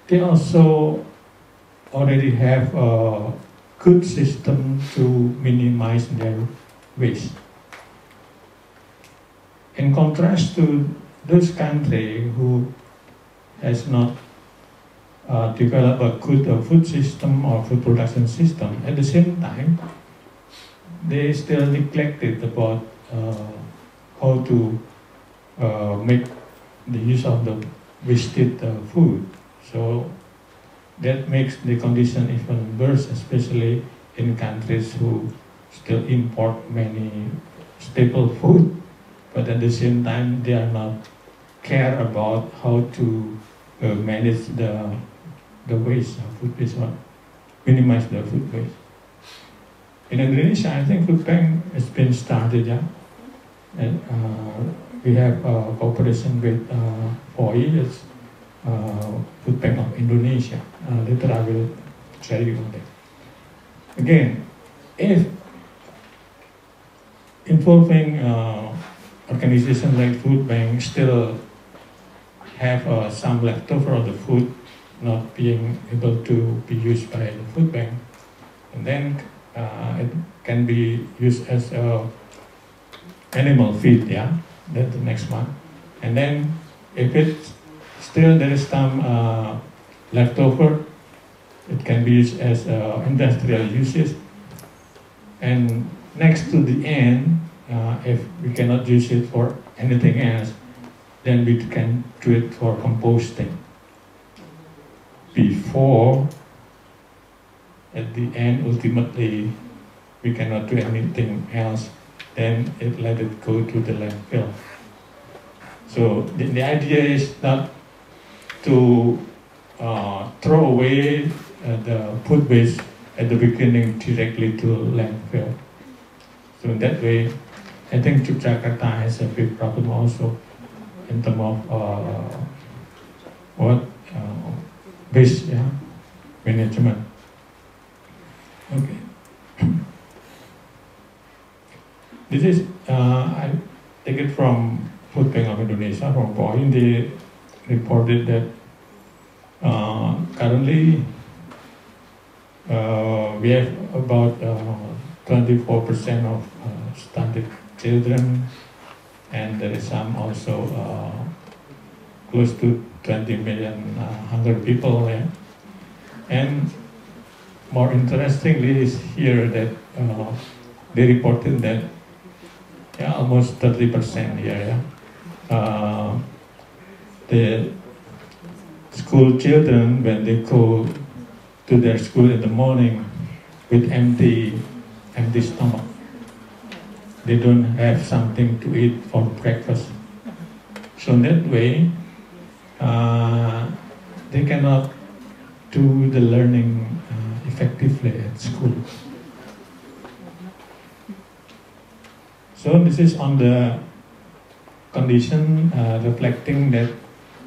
they also already have a good system to minimize their waste. In contrast to those countries who has not developed a good food system or food production system, at the same time, they still neglected about how to make the use of the wasted food. So that makes the condition even worse, especially in countries who still import many staple food, but at the same time they are not care about how to manage the waste, food waste, or minimize the food waste. In Indonesia, I think food bank has been started, yeah, and we have cooperation with FOI, Food Bank of Indonesia. Later I will share you on that. Again, if involving organizations like food bank still have some leftover of the food not being able to be used by the food bank, and then it can be used as animal feed, yeah, that's the next one. And then if it's still there is some leftover, it can be used as industrial uses. And next to the end, if we cannot use it for anything else, then we can do it for composting. Before, at the end, ultimately, we cannot do anything else, then let it go to the landfill. So the idea is not to throw away the food waste at the beginning directly to landfill. So in that way, I think Yogyakarta has a big problem also in terms of waste management. Okay. This is I take it from Food Bank of Indonesia, from POI. They reported that currently we have about 24% of stunted children, and there is some also close to 20 million hungry people there. And more interestingly is here that they reported that almost 30% here. The school children, when they go to their school in the morning with empty stomach, they don't have something to eat for breakfast. So in that way, they cannot do the learning effectively at school. So this is on the condition reflecting that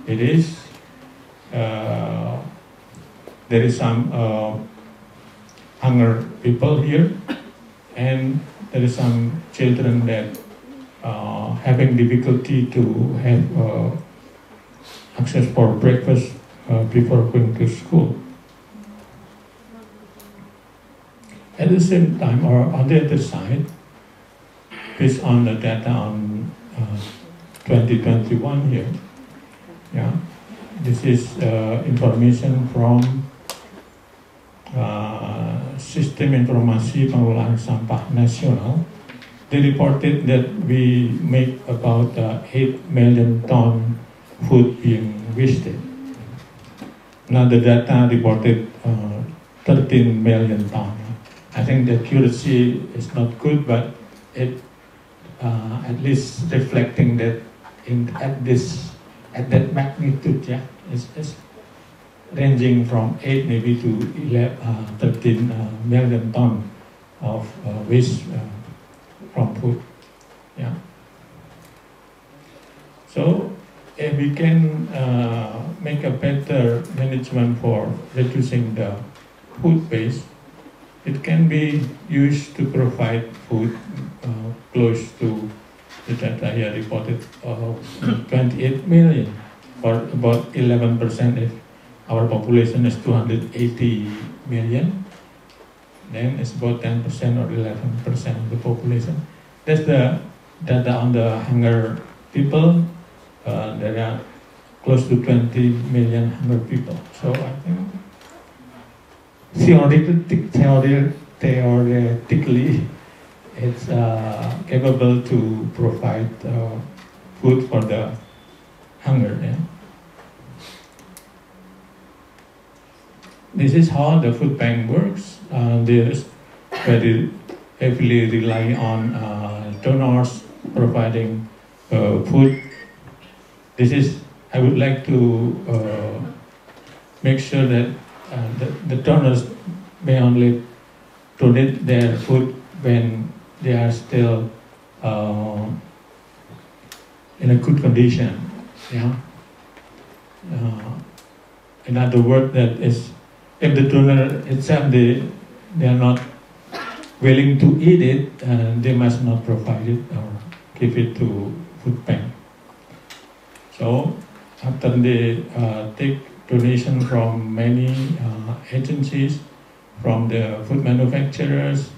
it is there is some hunger people here, and there is some children that having difficulty to have access for breakfast before going to school. At the same time, or on the other side, based on the data on 2021 here, yeah, this is information from Sistem Informasi Pengelolaan Sampah Nasional. They reported that we make about 8 million ton food being wasted. Now the data reported 13 million ton. I think the accuracy is not good, but it at least reflecting that at that magnitude, yeah, it's ranging from 8 maybe to 13 million ton of waste from food, yeah. So if we can make a better management for reducing the food waste, it can be used to provide food close to the data here reported of 28 million, or about 11%. If our population is 280 million, then it's about 10% or 11% of the population. That's the data on the hunger people. There are close to 20 million hunger people. So I think theoretically, it's capable to provide food for the hunger. Yeah? This is how the food bank works. There is very heavily rely on donors providing food. This is, I would like to make sure that the donors may only donate their food when they are still in a good condition. Yeah. In other words, that is, if the donor itself they are not willing to eat it, they must not provide it or give it to food bank. So after they take donation from many agencies, from the food manufacturers,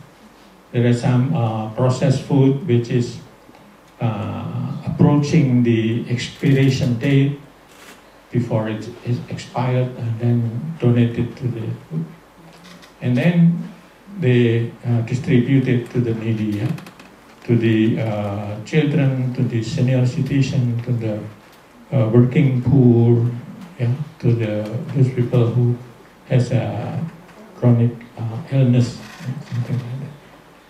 there is some processed food which is approaching the expiration date before it is expired, and then donated to the food. And then they distribute it to the needy, yeah? To the children, to the senior citizen, to the working poor, yeah? To those people who has a chronic illness, something like that.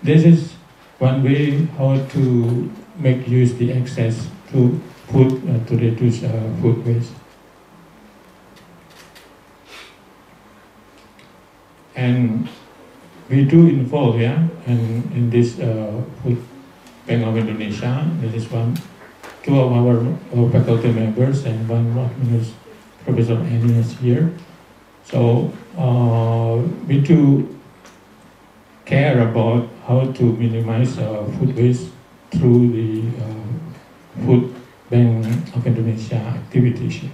This is one way how to make use the access to food to reduce food waste. And we do involve, yeah, in this food bank of Indonesia. This is two of our faculty members, and one of us, Professor Annie, is here. So we do care about how to minimize food waste through the food bank of Indonesia activities.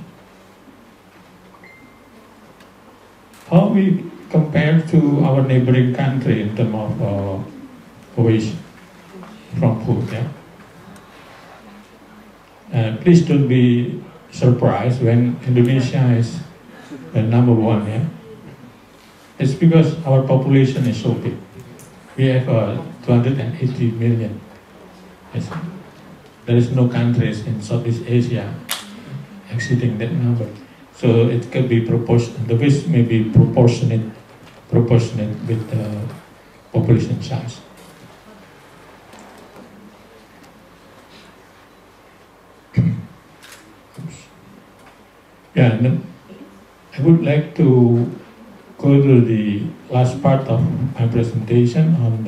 How we compare to our neighboring country in terms of waste from food, yeah? Please don't be surprised when Indonesia is the number one, yeah? It's because our population is so big. We have 280 million. Yes. There is no countries in Southeast Asia exceeding that number. So it could be proportional. The waste may be proportionate with the population size. Yeah, and then I would like to go to the last part of my presentation on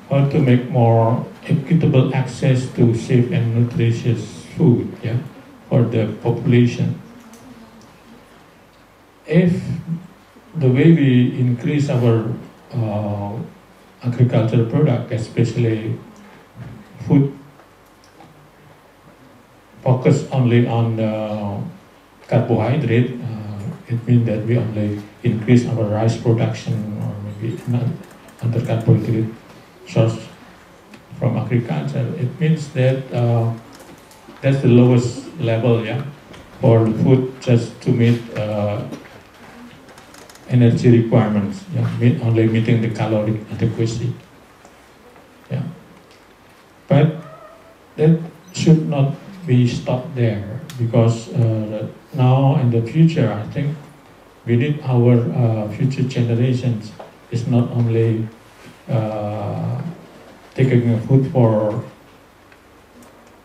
how to make more equitable access to safe and nutritious food, yeah, for the population. If the way we increase our agricultural product, especially food focus only on the carbohydrate, it means that we only increase our rice production or maybe another carbohydrate source from agriculture. It means that that's the lowest level, yeah, for the food just to meet energy requirements, yeah, only meeting the caloric adequacy. Yeah. But that should not be stopped there, because now in the future, I think we need our future generations is not only taking food for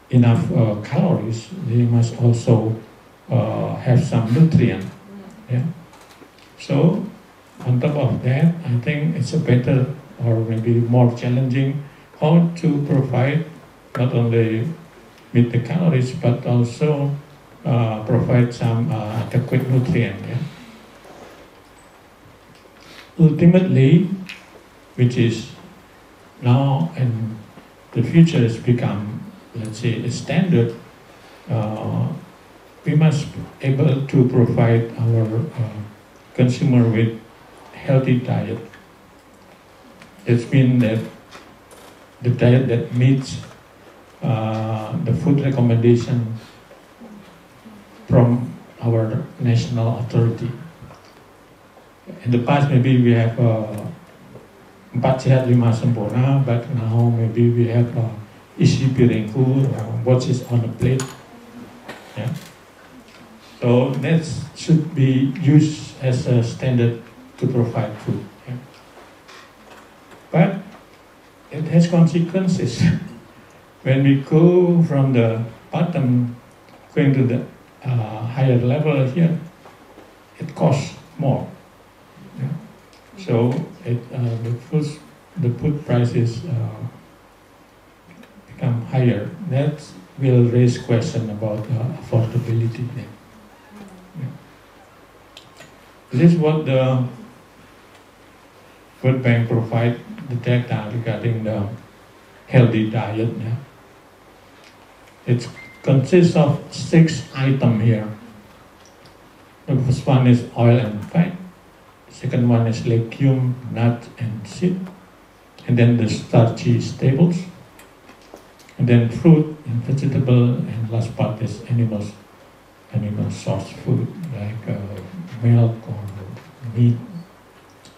enough calories, they must also have some nutrient. Yeah. So on top of that, I think it's a better or maybe more challenging how to provide not only meet the calories but also provide some adequate nutrient. Yeah? Ultimately, which is now and the future has become, let's say, a standard, we must be able to provide our consumer with healthy diet. It means that the diet that meets the food recommendation from our national authority. In the past, maybe we have 4 sehat 5 sempurna, but now maybe we have isi piringku, what is on the plate. Yeah. So that should be used as a standard to provide food. Yeah. But it has consequences. When we go from the bottom, going to the higher level here, it costs more. Yeah. So the food prices become higher. That will raise question about affordability. Yeah. Yeah. This is what the World Bank provide the data regarding the healthy diet. Yeah. It consists of 6 items here. The first one is oil and fat. Second one is legume, nut, and seed. And then the starchy staples. And then fruit and vegetable. And last part is animal source food like milk or meat,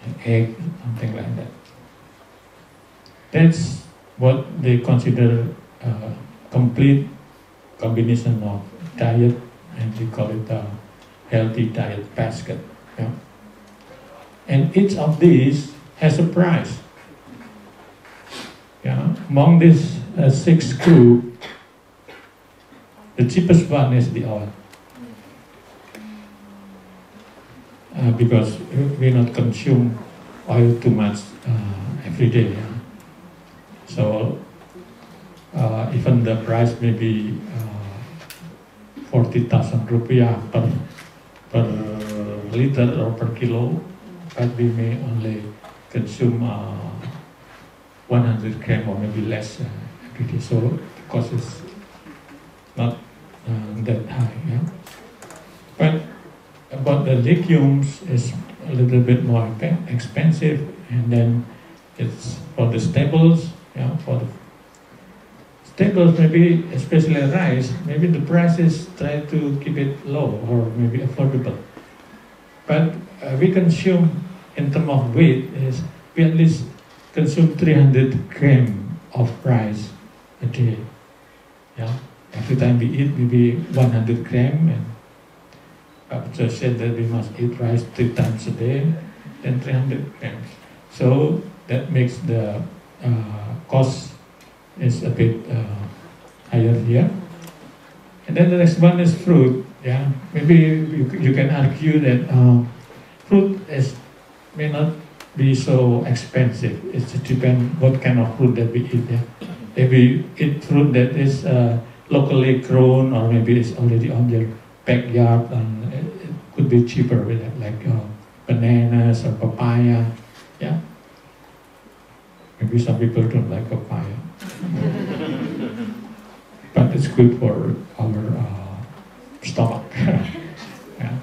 and egg, something like that. That's what they consider complete combination of diet, and we call it a healthy diet basket. Yeah? And each of these has a price. Yeah? Among these 6 groups, the cheapest one is the oil. Because we not consume oil too much every day. Yeah? So even the price may be 40,000 rupiah per liter or per kilo, but we may only consume 100 gram or maybe less every day. So the cost is not that high. Yeah? But about the legumes is a little bit more expensive, and then it's for the staples. Yeah, for the staples, maybe especially rice, maybe the prices try to keep it low or maybe affordable. But we consume, in terms of weight, is we at least consume 300 grams of rice a day. Yeah, every time we eat, maybe 100 grams, and Professor said that we must eat rice 3 times a day, then 300 grams. So that makes the cost is a bit higher here. And then the next one is fruit. Yeah, maybe you can argue that fruit may not be so expensive. It depends what kind of fruit that we eat. Yeah? If we eat fruit that is locally grown, or maybe it's already on your backyard, and it could be cheaper with it, like bananas or papaya. Yeah. Maybe some people don't like papaya, but it's good for our stomach. Yeah.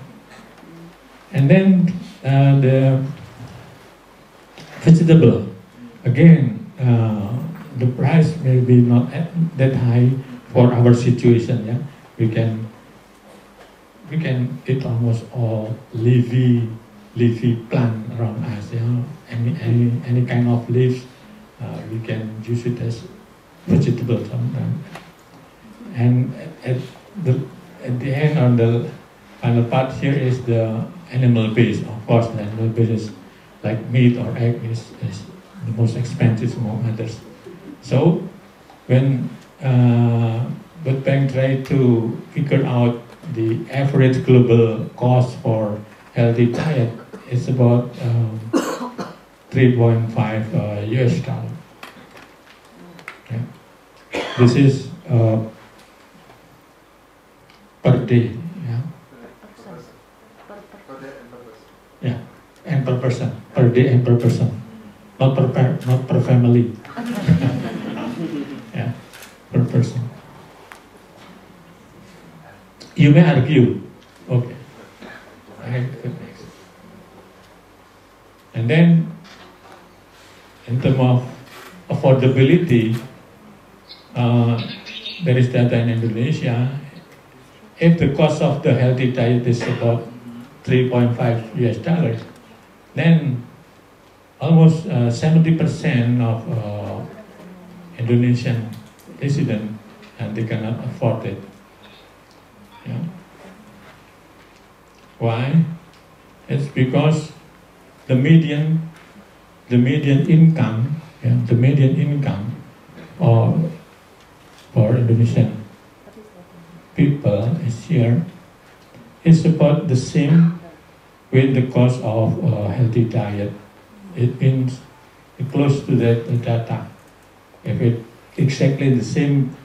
And then the vegetable, again, the price may be not that high for our situation. Yeah, we can eat almost all leafy plant around us. Yeah, any kind of leaves, we can use it as vegetable sometimes. And at the end, on the final part here is the animal base. Of course, the animal base is like meat or egg is the most expensive among others. So when World Bank tried to figure out the average global cost for healthy diet, it's about 3.5 US dollar. Okay. This is per day. Yeah. Yeah, and per person, per day and per person, not per family. Yeah, per person. You may argue, okay. And then, in terms of affordability, there is data in Indonesia. If the cost of the healthy diet is about 3.5 US dollars, then almost 70% of Indonesian residents, and they cannot afford it. Yeah. Why? It's because the median income, yeah, the median income for Indonesian people is here is about the same with the cost of healthy diet. It means close to that data. If it exactly the same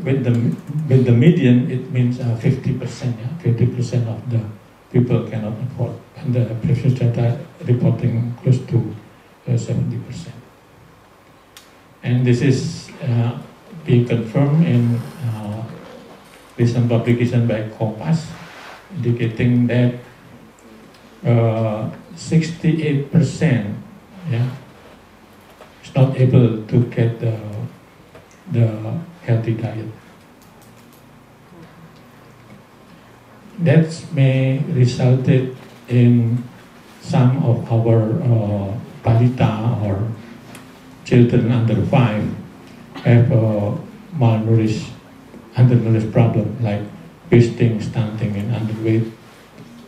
with the median, it means 50%. Yeah? 50% of the people cannot afford, and the previous data reporting close to 70%. And this is being confirmed in recent publication by Kompas, indicating that 68%, yeah, is not able to get the healthy diet. That may result in some of our balita or children under 5 have undernourished problem like wasting, stunting, and underweight.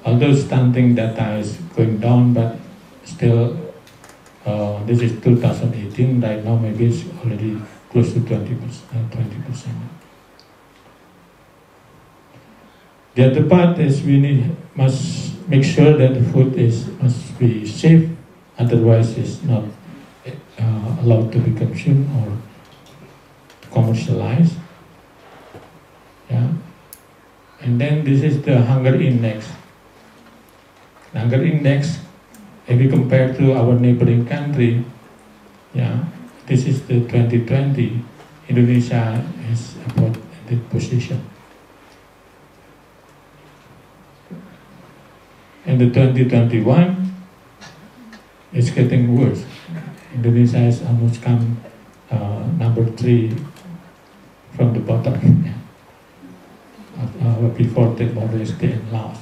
Although stunting data is going down, but still, this is 2018. Right now, maybe it's already close to 20%. The other part is we must make sure that the food must be safe, otherwise it's not allowed to be consumed or commercialized. Yeah. And then this is the hunger index. The hunger index, if we compare to our neighboring country, yeah, this is the 2020. Indonesia is about that position. In the 2021, it's getting worse. Indonesia has almost come number 3 from the bottom. Before Timor-Leste and Laos.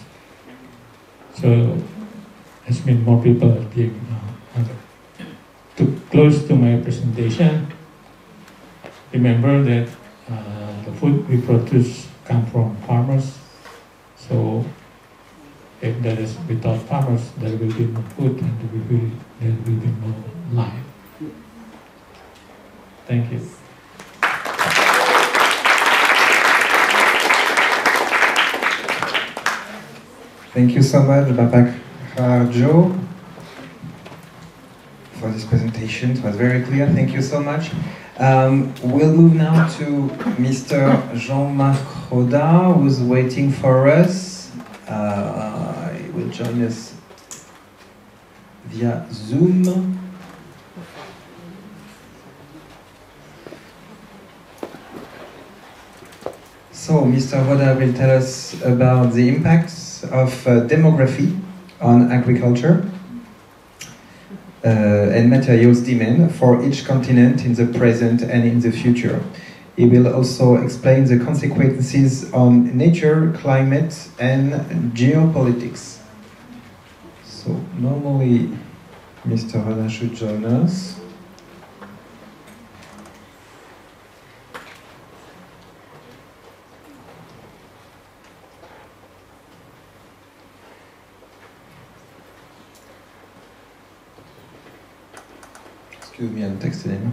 So, this means more people are being hungry. To close to my presentation, remember that the food we produce come from farmers. So, if there is without farmers, there will be no food and there will be no life. Thank you. Thank you so much, Bapak Raharjo, for this presentation. It was very clear. Thank you so much. We'll move now to Mr. Jean-Marc Roda, who's waiting for us. He will join us via Zoom. So, Mr. Roda will tell us about the impacts of demography on agriculture and materials demand for each continent in the present and in the future. He will also explain the consequences on nature, climate, and geopolitics. So, normally, Mr. Roda should join us. Excuse me, I'm texting him.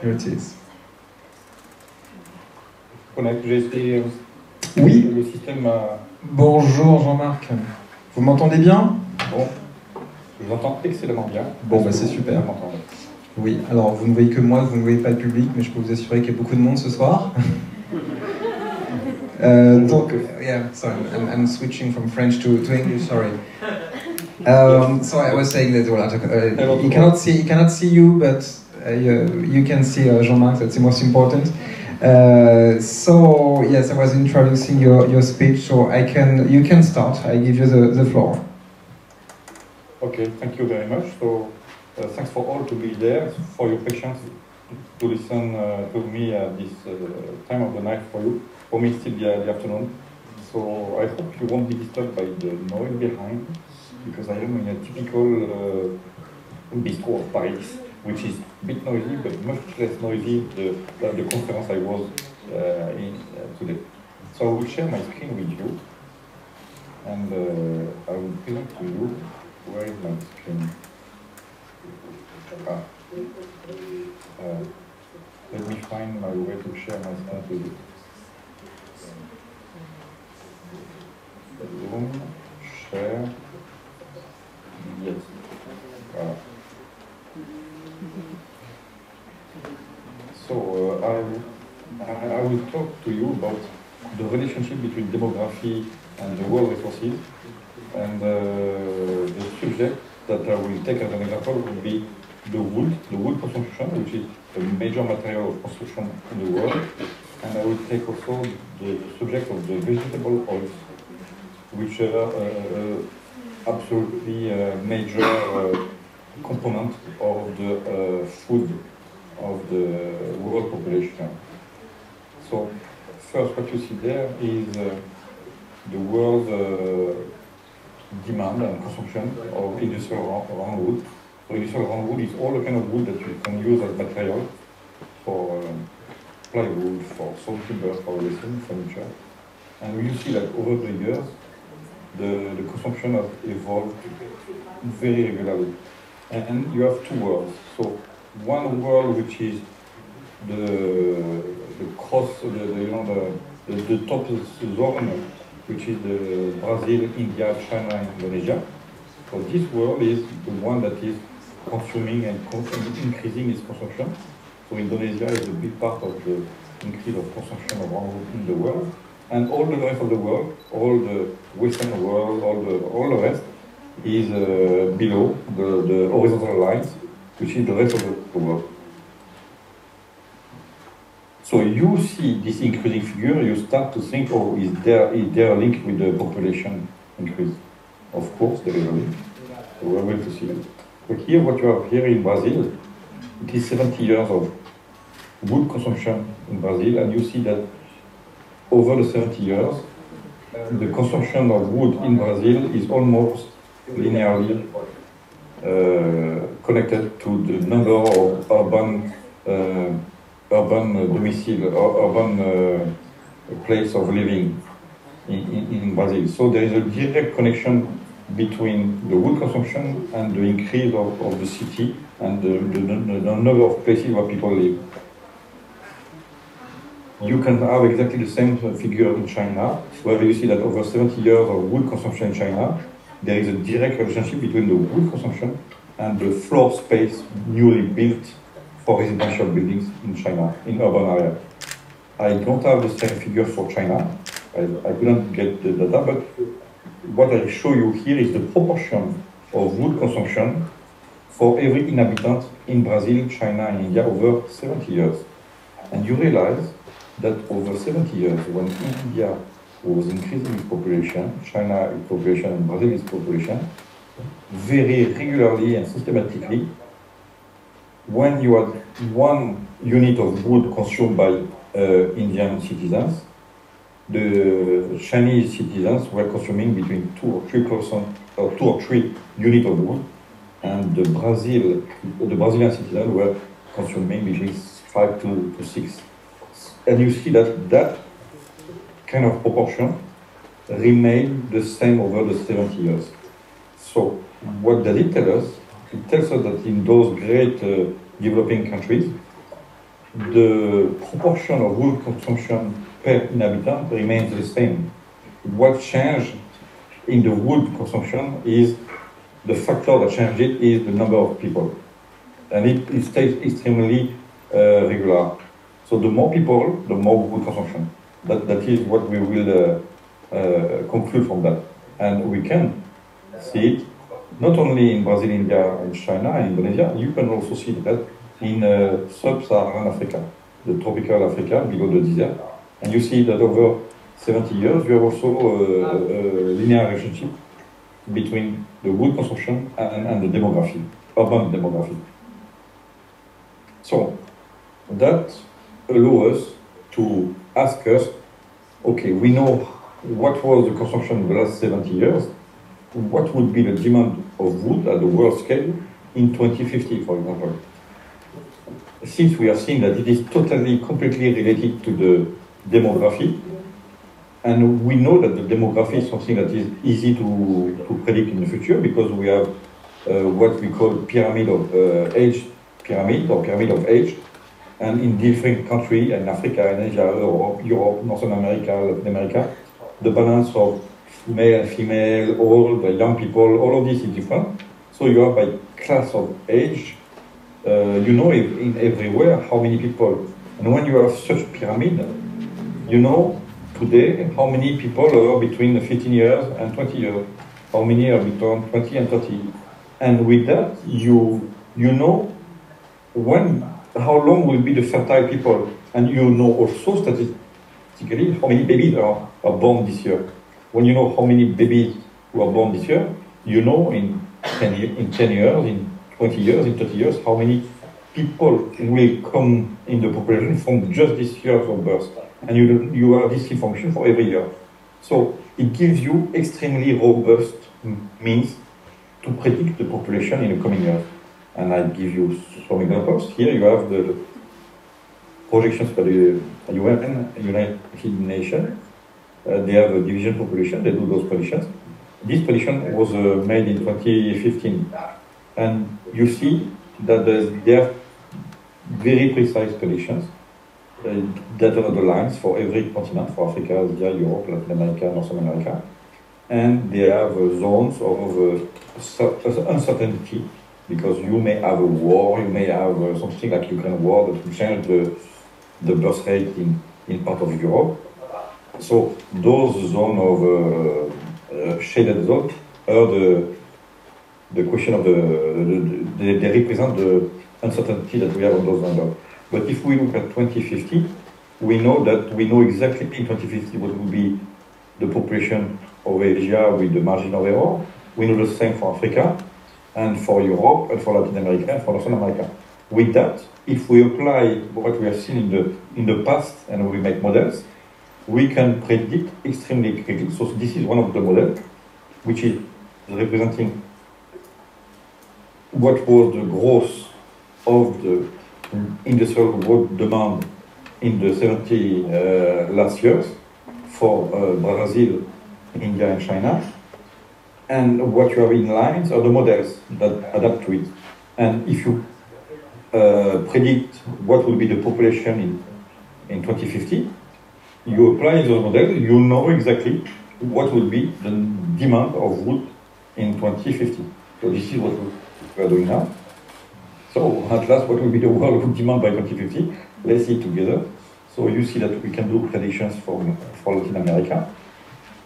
Here it is. J'ai essayé Oui. le système. Bonjour Jean-Marc. Vous m'entendez bien? Bon, je vous entends excellemment bien. Bon, bah c'est super. Oui, alors vous ne voyez que moi, vous ne voyez pas le public, mais je peux vous assurer qu'il y a beaucoup de monde ce soir. Donc, yeah, sorry, I'm switching from French to English, sorry. So I was saying that he cannot see you, but you can see Jean-Marc, that's the most important. So yes, I was introducing your speech, so you can start. I give you the floor. Okay, thank you very much. So thanks for all to be there, for your patience to listen to me at this time of the night for you. For me, it's still the afternoon. So I hope you won't be disturbed by the noise behind, because I am in a typical bistro of Paris, which is a bit noisy, but much less noisy than the conference I was in today. So I will share my screen with you, and I will present to you. Where is my screen? Let me find my way to share my screen with you. Room, share, yes. So I will talk to you about the relationship between demography and the world resources, and the subject that I will take as an example will be the wood consumption, which is a major material of construction in the world, and I will take also the subject of the vegetable oils, which are absolutely major component of the food of the world population. So first, what you see there is the world demand and consumption of industrial roundwood. So industrial roundwood is all the kind of wood that you can use as material for plywood, for saw timber, for resin, furniture. And you see that over the years, the consumption has evolved very regularly. And you have two worlds. So one world which is the top zone, which is the Brazil, India, China, Indonesia. So this world is the one that is consuming and increasing its consumption. So Indonesia is a big part of the increase of consumption of roundwood in the world. And all the rest of the world, all the Western world, all the rest is below the horizontal lines, which is the rest of the world. So you see this increasing figure, you start to think, oh, is there a link with the population increase? Of course, there is a link. So we're going to see it. But here, what you have here in Brazil, it is 70 years of wood consumption in Brazil, and you see that over the 70 years, the consumption of wood in Brazil is almost linearly connected to the number of urban domicile, or urban place of living in Brazil. So there is a direct connection between the wood consumption and the increase of the city and the number of places where people live. You can have exactly the same figure in China, where you see that over 70 years of wood consumption in China, there is a direct relationship between the wood consumption and the floor space newly built for residential buildings in China, in urban areas. I don't have the same figure for China. I couldn't get the data, but what I show you here is the proportion of wood consumption for every inhabitant in Brazil, China, and India over 70 years. And you realize that over 70 years, when India was increasing its population, China its population, and Brazil its population, very regularly and systematically, when you had 1 unit of wood consumed by Indian citizens, the Chinese citizens were consuming between 2 or 3%, or 2 or 3 units of wood, and the Brazilian citizens were consuming between 5 to 6. And you see that that kind of proportion remained the same over the 70 years. So what does it tell us? It tells us that in those great developing countries, the proportion of wood consumption per inhabitant remains the same. What changed in the wood consumption is the factor that changed it is the number of people. And it stays extremely regular. So the more people, the more wood consumption. That is what we will conclude from that. And we can see it not only in Brazil, India, and China, and Indonesia, you can also see that in sub-Saharan Africa, the tropical Africa, below the desert. And you see that over 70 years, you have also a linear relationship between the wood consumption and the demography, urban demography. So that allows us to ask us, okay, we know what was the consumption in the last 70 years, what would be the demand of wood at the world scale in 2050, for example. Since we are seeing that it is totally, completely related to the demography, and we know that the demography is something that is easy to predict in the future because we have what we call pyramid of age, pyramid of age, and in different countries, in Africa, in Asia, Europe, North America, Latin America, the balance of male, female, old, young people, all of this is different. So you have by class of age, you know in everywhere how many people. And when you have such pyramid, you know today how many people are between 15 years and 20 years, how many are between 20 and 30. And with that, you know how long will be the fertile people, and you know also statistically how many babies are born this year. When you know how many babies who are born this year, you know in 10 years, in 20 years, in 30 years, how many people will come in the population from just this year of birth. And you have this information for every year. So it gives you extremely robust means to predict the population in the coming years. And I give you some examples. Here you have the projections for the UN, United Nations. They have a division population, they do those predictions. This prediction was made in 2015. And you see that there are very precise predictions that are the lines for every continent, for Africa, Asia, Europe, Latin America, North America. And they have zones of uncertainty, because you may have a war, you may have something like Ukraine war that will change the birth rate in part of Europe. So those zones of shaded zones are the question of they represent the uncertainty that we have on those numbers. But if we look at 2050, we know exactly in 2050 what will be the population of Asia with the margin of error. We know the same for Africa, and for Europe, and for Latin America, and for North America. With that, if we apply what we have seen in the past and we make models, we can predict extremely quickly. So this is one of the models, which is representing what was the growth of the industrial wood demand in the 70 last years for Brazil, India, and China. And what you have in lines are the models that adapt to it. And if you predict what will be the population in 2050, you apply those models, you know exactly what will be the demand of wood in 2050. So this is what we are doing now. So at last, what will be the world wood demand by 2050? Let's see together. So you see that we can do predictions for Latin America.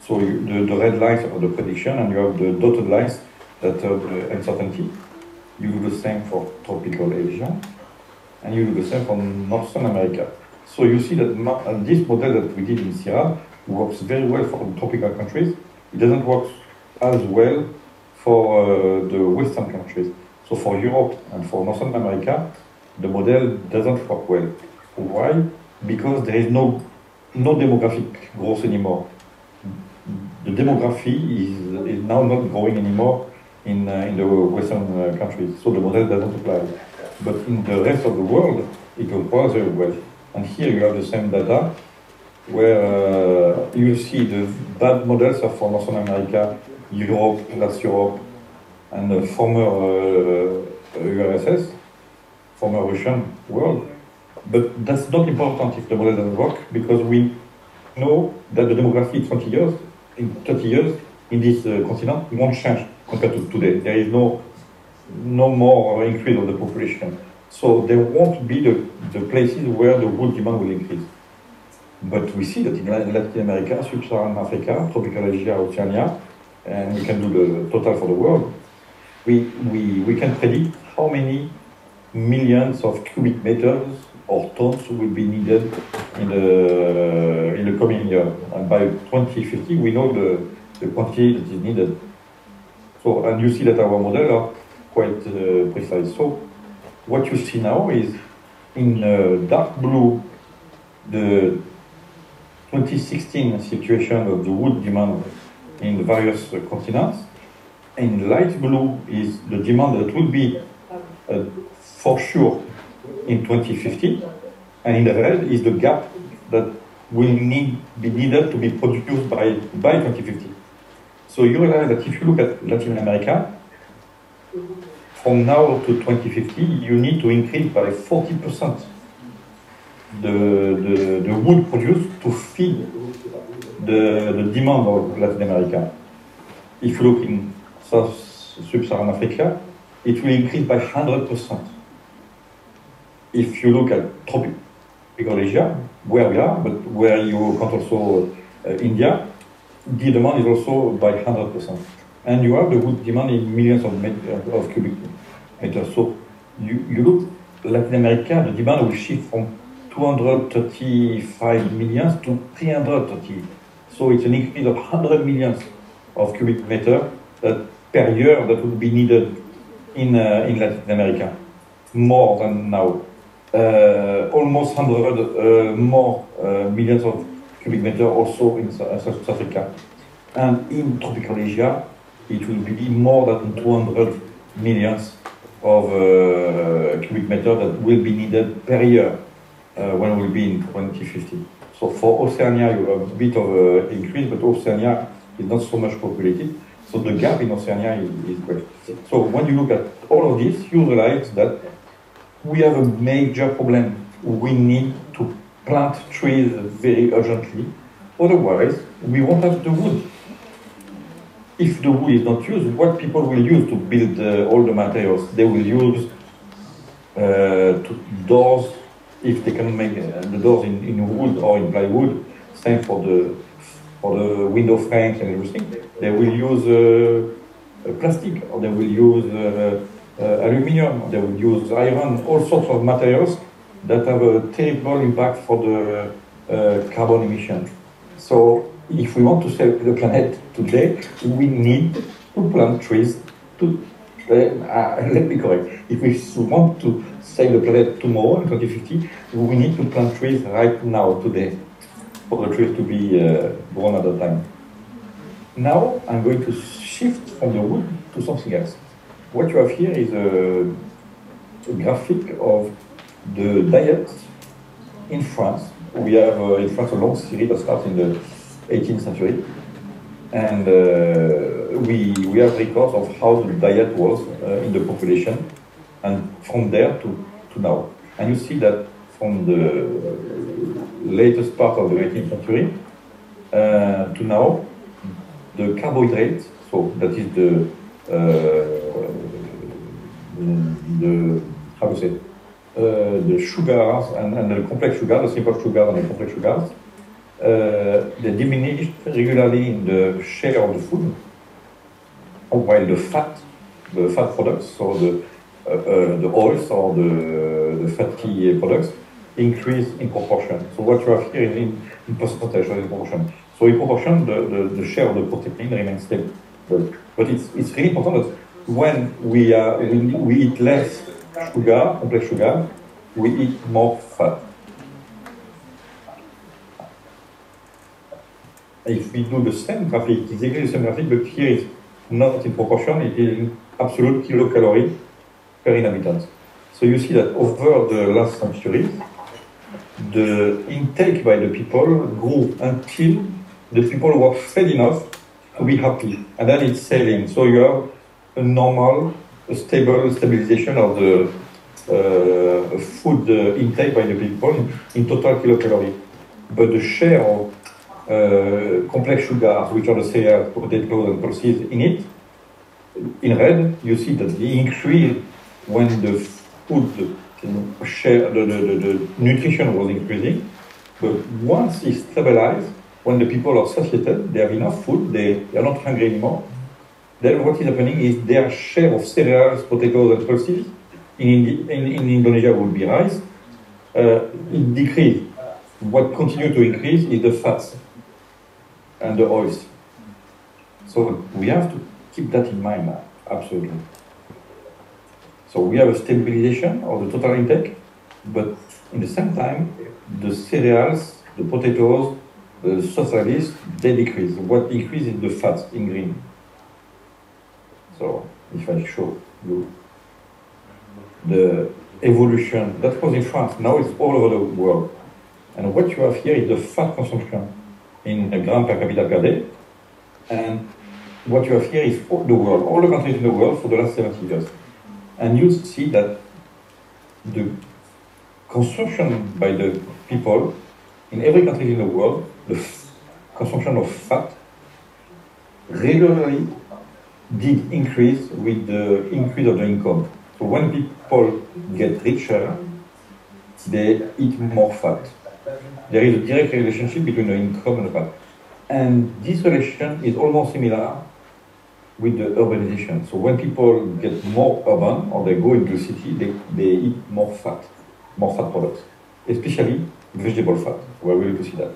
So the red lines are the prediction, and you have the dotted lines that are the uncertainty. You do the same for tropical Asia, and you do the same for Northern America. So you see that this model that we did in CIRAD works very well for the tropical countries. It doesn't work as well for the Western countries. So for Europe and for Northern America, the model doesn't work well. Why? Because there is no demographic growth anymore. The demography is now not growing anymore in the Western countries, so the model doesn't apply. But in the rest of the world, it works very well. And here you have the same data, where you see the bad models are for Northern America, Europe, last Europe, and the former URSS, former Russian world. But that's not important if the model doesn't work, because we know that the demography in 30 years in this continent won't change compared to today. There is no more increase of the population. So there won't be the places where the wood demand will increase. But we see that in Latin America, Sub-Saharan Africa, tropical Asia, Oceania, and we can do the total for the world, we can predict how many millions of cubic meters or tons will be needed in the coming year. And by 2050, we know the quantity that is needed. So, and you see that our models are quite precise. So, what you see now is in dark blue the 2016 situation of the wood demand in the various continents. In light blue is the demand that will be for sure in 2050, and in the red is the gap that will be needed to be produced by 2050. So you realize that if you look at Latin America, from now to 2050, you need to increase by 40% the wood produced to feed the demand of Latin America. If you look in Sub-Saharan Africa, it will increase by 100%. If you look at tropical Asia, where we are, but where you count also India, the demand is also by 100%. And you have the wood demand in millions of cubic meters. So you look Latin America, the demand will shift from 235 millions to 330. So it's an increase of 100 millions of cubic meter per year that would be needed in Latin America, more than now. Almost 100 more millions of cubic meter also in South Africa. And in tropical Asia, it will be more than 200 millions of cubic meter that will be needed per year when we'll be in 2050. So for Oceania, you have a bit of increase, but Oceania is not so much populated. So the gap in Oceania is great. So when you look at all of this, you realize that we have a major problem. We need to plant trees very urgently. Otherwise, we won't have the wood. If the wood is not used, what people will use to build all the materials? They will use doors, if they can make the doors in wood or in plywood. Same for the window frames and everything. They will use plastic, or they will use aluminium, they will use iron, all sorts of materials that have a terrible impact for the carbon emission. So if we want to save the planet today, we need to plant trees to, let me correct, if we want to save the planet tomorrow in 2050, we need to plant trees right now, today, for the trees to be grown at that time. Now I'm going to shift from the wood to something else. What you have here is a graphic of the diet in France. We have in France a long series that starts in the 18th century. And we have records of how the diet was in the population, and from there to now. And you see that from the latest part of the 19th century to now, the carbohydrates, so that is the how to say, the sugars and the complex sugars, the simple sugars and the complex sugars, they diminished regularly in the share of the food, while the fat products, so the oils or the fatty products, increase in proportion. So what you have here is in percentage or in proportion. So in proportion, the share of the protein remains stable. But it's really important that when we eat less sugar, complex sugar, we eat more fat. If we do the same graphic, it's exactly the same graphic, but here it's not in proportion, it is in absolute kilocalorie per inhabitant. So you see that over the last centuries, the intake by the people grew until the people were fed enough to be happy, and then it's selling. So you have a normal, stabilization of the food intake by the people in total kilocalorie. But the share of complex sugars, which are the cereals, potatoes, and pulses in it, in red, you see that the increase when the food share, the nutrition was increasing. But once it's stabilized, when the people are satiated, they have enough food, they are not hungry anymore, then what is happening is their share of cereals, potatoes, and pulses in Indonesia will be rise. It decreased. What continues to increase is the fats and the oils. So we have to keep that in mind, absolutely. So we have a stabilization of the total intake, but in the same time, the cereals, the potatoes, the sausages, they decrease. What increases is the fats in green. So if I show you the evolution, that was in France, now it's all over the world. And what you have here is the fat consumption in a gram per capita per day. And what you have here is for the world, all the countries in the world for the last 70 years. And you see that the consumption by the people in every country in the world, the consumption of fat regularly did increase with the increase of the income. So when people get richer, they eat more fat. There is a direct relationship between the income and the fat. And this relation is almost similar with the urbanization. So when people get more urban or they go into the city, they eat more fat products, especially vegetable fat. We're going to see that.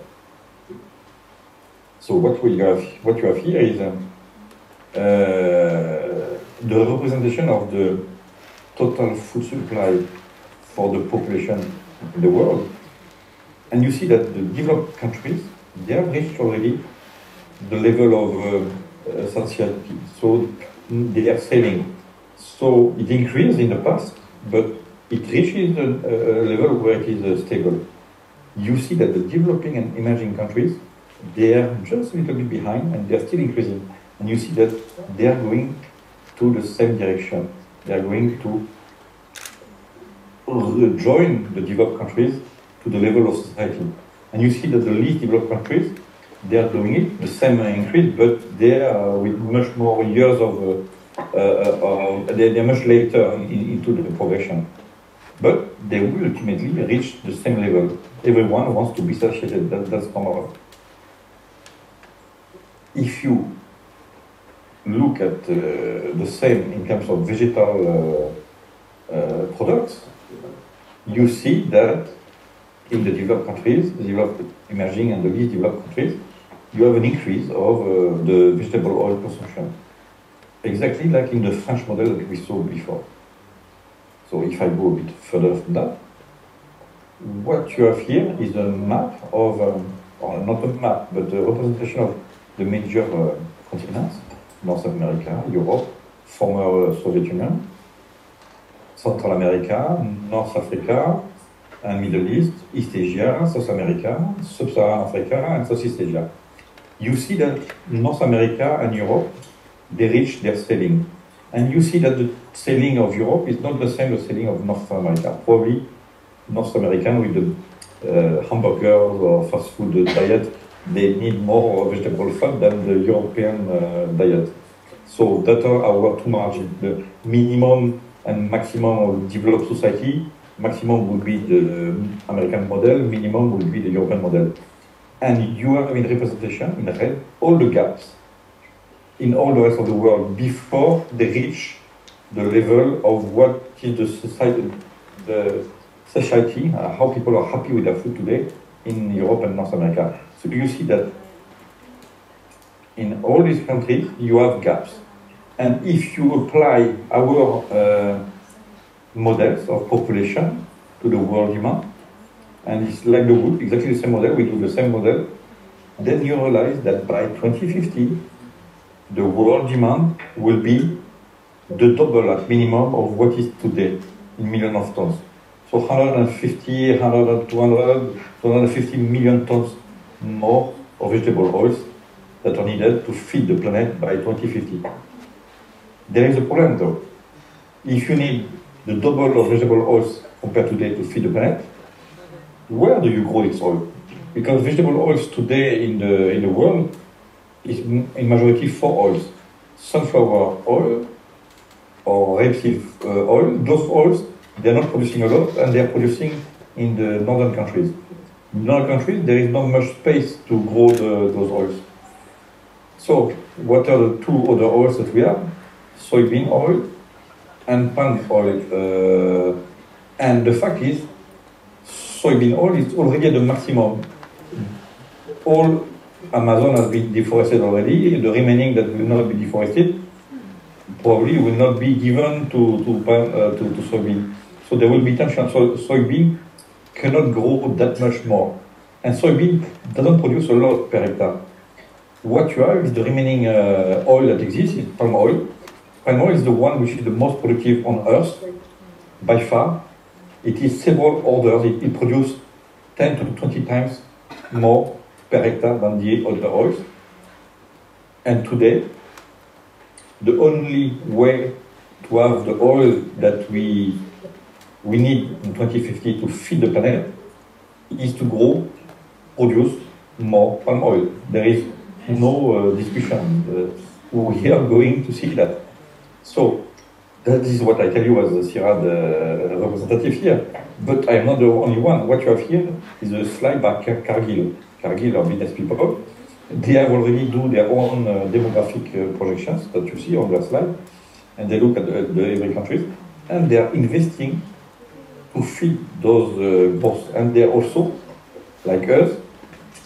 So what you have here is the representation of the total food supply for the population in the world. And you see that the developed countries, they have reached already the level of satiety. So they are selling. So it increased in the past, but it reaches a level where it is stable. You see that the developing and emerging countries, they are just a little bit behind and they are still increasing. And you see that they are going to the same direction. They are going to join the developed countries to the level of society. And you see that the least developed countries, they are doing it, the same increase, but they are with much more years of, they are much later into the progression. But they will ultimately reach the same level. Everyone wants to be satiated, that's normal. If you look at the same in terms of vegetal products, you see that in the developed countries, the developed, emerging and the least developed countries, you have an increase of the vegetable oil consumption. Exactly like in the French model that we saw before. So if I go a bit further from that, what you have here is a map of, or not a map, but a representation of the major continents, North America, Europe, former Soviet Union, Central America, North Africa, and Middle East, East Asia, South America, Sub-Saharan Africa, and Southeast Asia. You see that North America and Europe, they reach their ceiling. And you see that the ceiling of Europe is not the same as the ceiling of North America. Probably North American with the hamburgers or fast food diet, they need more vegetable fat than the European diet. So that are our two margins. The minimum and maximum of developed society, maximum would be the American model, minimum would be the European model. And you have in representation, in red, all the gaps in all the rest of the world before they reach the level of what is the society, how people are happy with their food today in Europe and North America. So you see that in all these countries, you have gaps. And if you apply our models of population to the world demand, and it's like the wood, exactly the same model, we do the same model, then you realize that by 2050, the world demand will be the double at minimum of what is today in millions of tons. So 150, 100, 200, 250 million tons more of vegetable oils that are needed to feed the planet by 2050. There is a problem though. If you need the double of vegetable oils compared to today to feed the planet, where do you grow its oil? Because vegetable oils today in the world is in majority 4 oils. Sunflower oil or rapeseed oil, those oils, they're not producing a lot and they're producing in the northern countries. In northern countries, there is not much space to grow those oils. So, what are the 2 other oils that we have? Soybean oil and palm oil. And the fact is, soybean oil is already at the maximum. All Amazon has been deforested already. The remaining that will not be deforested probably will not be given to soybean. So there will be tension. So soybean cannot grow that much more. And soybean doesn't produce a lot per hectare. What you have is the remaining oil that exists is palm oil. Palm oil is the one which is the most productive on earth by far. It is several orders. It produces 10 to 20 times more per hectare than the other oils. And today, the only way to have the oil that we need in 2050 to feed the planet is to produce more palm oil. There is no discussion. We are going to see that. So, that is what I tell you as a CIRAD representative here. But I am not the only one. What you have here is a slide by Cargill. Cargill are business people. They have already do their own demographic projections that you see on their slide. And they look at every country. And they are investing to feed those growth. And they also, like us,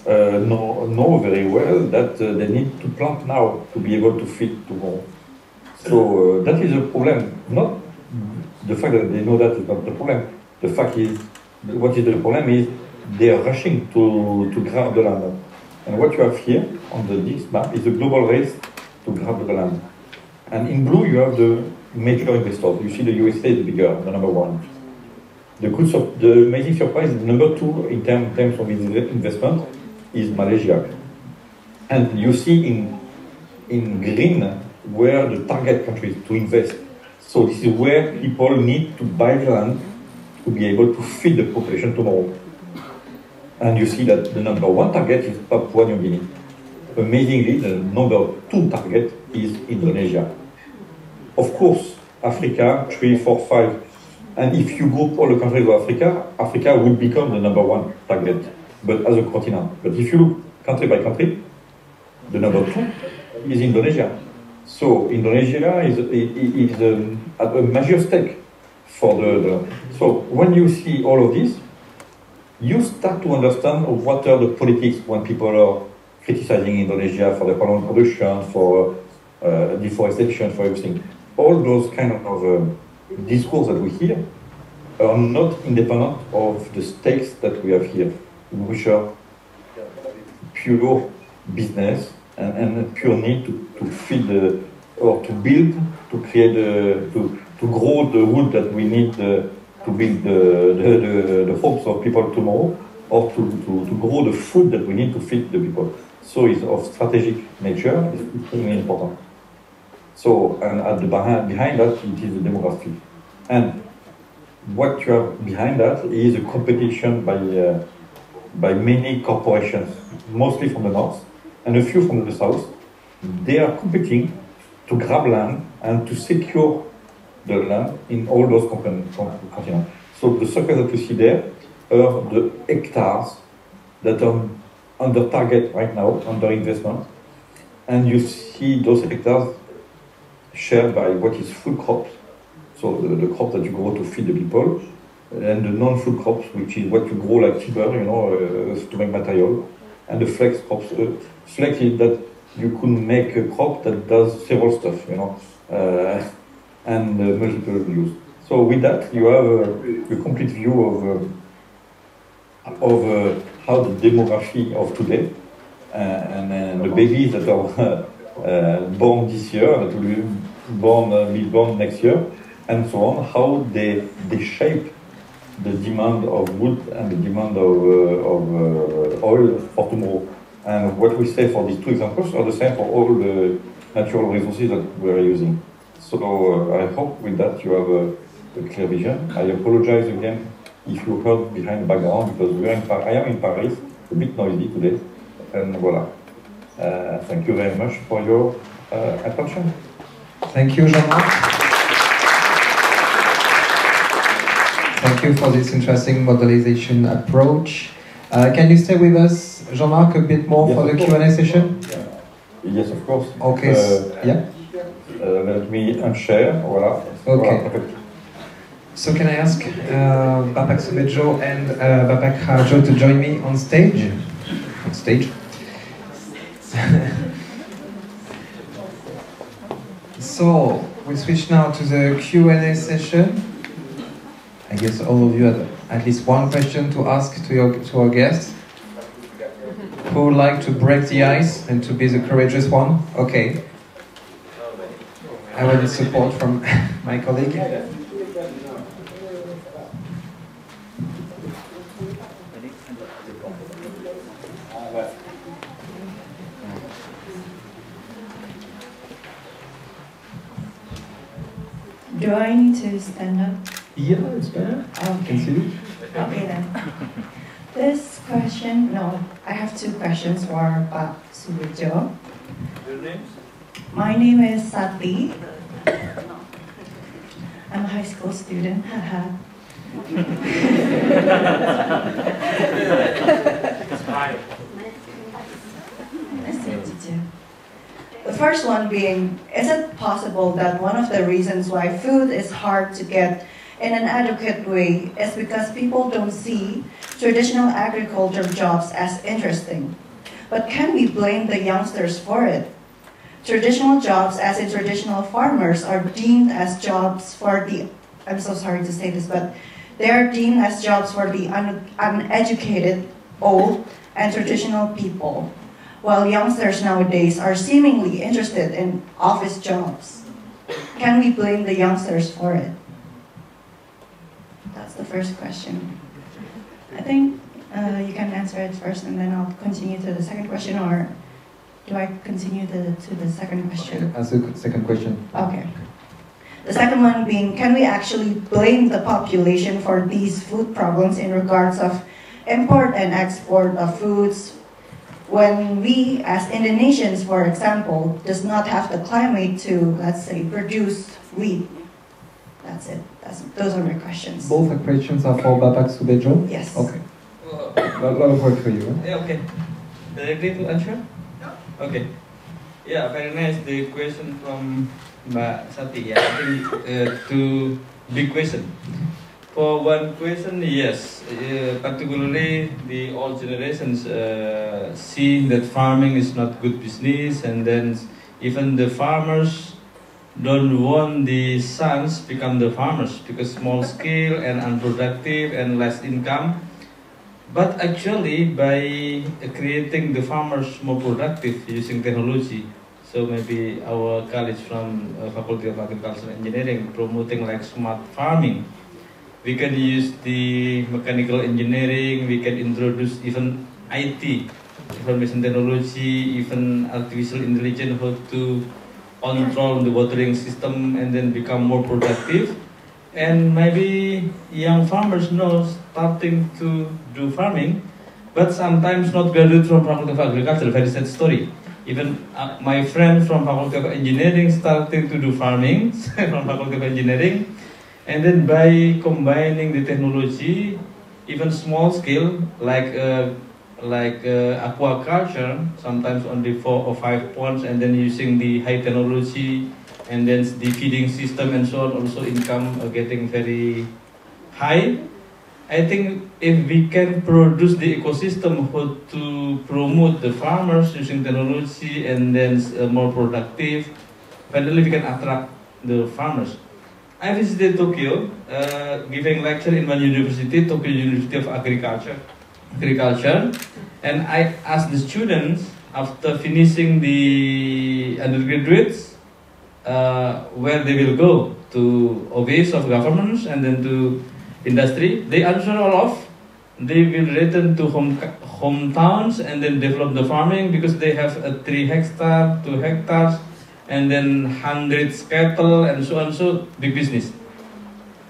know very well that they need to plant now to be able to feed tomorrow. So that is a problem. Not the fact that they know that is not the problem. The fact is, what is the problem is they are rushing to grab the land. And what you have here on this map is a global race to grab the land. And in blue you have the major investors. You see the USA is bigger, the number 1. The amazing surprise, the number 2 in terms of investment is Malaysia. And you see in green where the target countries to invest. So this is where people need to buy land to be able to feed the population tomorrow. And you see that the number 1 target is Papua New Guinea. Amazingly, the number 2 target is Indonesia. Of course, Africa, 3, 4, 5. And if you group all the countries of Africa, Africa will become the number 1 target, but as a continent. But if you look country by country, the number 2 is Indonesia. So Indonesia is at a major stake for So when you see all of this, you start to understand what are the politics when people are criticizing Indonesia for the palm production, for deforestation, for everything. All those kind of discourse that we hear are not independent of the stakes that we have here, which are pure business and pure need to feed or to build, to create, to grow the wood that we need to build the hopes of people tomorrow, or to grow the food that we need to feed the people. So it's of strategic nature, it's extremely important. So, and at the behind that, it is the demography. And what you have behind that is a competition by many corporations, mostly from the north, and a few from the south. They are competing to grab land and to secure the land in all those continents. So the circles that you see there are the hectares that are under target right now, under investment. And you see those hectares shared by what is food crops, so the crop that you grow to feed the people, and the non-food crops, which is what you grow like timber, to make material, and the flex crops. Flex is that you could make a crop that does several stuff, and multiple use. So with that, you have a complete view of how the demography of today and the babies that are born this year, that will be born next year, and so on, how they shape the demand of wood and the demand of oil for tomorrow. And what we say for these two examples are the same for all the natural resources that we are using. So I hope with that you have a clear vision. I apologize again if you heard behind the background, because I am in Paris, a bit noisy today, and voila. Thank you very much for your attention. Thank you, Jean-Marc. Thank you for this interesting modelization approach. Can you stay with us, Jean-Marc, a bit more for the Q&A session? Yes, of course. Okay, yeah. Let me unshare, voila. Okay. So can I ask Bapak Subejo and Bapak Raharjo to join me on stage? On stage. So we switch now to the Q&A session. I guess all of you had at least one question to ask to our guests. Who would like to break the ice and to be the courageous one? Okay. I want support from my colleague. Do I need to stand up? Yeah, it's better. Okay. Can see you. Okay then. This question, no, I have two questions for Pak Subejo. Your name? My name is Sati. I'm a high school student. Haha. Nice to meet you too. The first one being, is it possible that one of the reasons why food is hard to get in an adequate way is because people don't see traditional agriculture jobs as interesting? But can we blame the youngsters for it? Traditional jobs, as in traditional farmers, are deemed as jobs for the, I'm so sorry to say this, but they are deemed as jobs for the uneducated, old, and traditional people, while youngsters nowadays are seemingly interested in office jobs. Can we blame the youngsters for it? That's the first question. I think you can answer it first, and then I'll continue to the second question, or do I continue to the second question? Okay, answer the second question. Okay. The second one being, can we actually blame the population for these food problems in regards of import and export of foods when we, as Indonesians, for example, does not have the climate to, let's say, produce wheat? That's it. Those are my questions. Both the questions are for Bapak Subejo? Yes. Okay. A lot of work for you. Huh? Yeah, okay. Directly to answer? Okay. Yeah, very nice. The question from Mbak Sati. Yeah, I think two big question. For one question, yes, particularly the old generations see that farming is not good business, and then even the farmers don't want the sons become the farmers because small scale and unproductive and less income. But actually, by creating the farmers more productive using technology, so maybe our colleagues from Faculty of Agricultural Engineering promoting like smart farming. We can use the mechanical engineering, we can introduce even IT, information technology, even artificial intelligence, how to control the watering system and then become more productive. And maybe young farmers know starting to do farming, but sometimes not graduate from Faculty of Agriculture. Very sad story. Even my friend from Faculty of Engineering starting to do farming from Faculty of Engineering, and then by combining the technology, even small scale like aquaculture, sometimes only 4 or 5 ponds, and then using the high technology, and then the feeding system and so on, also income getting very high. I think if we can produce the ecosystem to promote the farmers using technology and then more productive, finally we can attract the farmers. I visited Tokyo, giving lecture in one university, Tokyo University of Agriculture, and I asked the students after finishing the undergraduates where they will go, to office of governments and then to industry. They answer all of, they will return to hometowns and then develop the farming because they have a 3 hectares, 2 hectares, and then hundreds cattle and so on, so big business.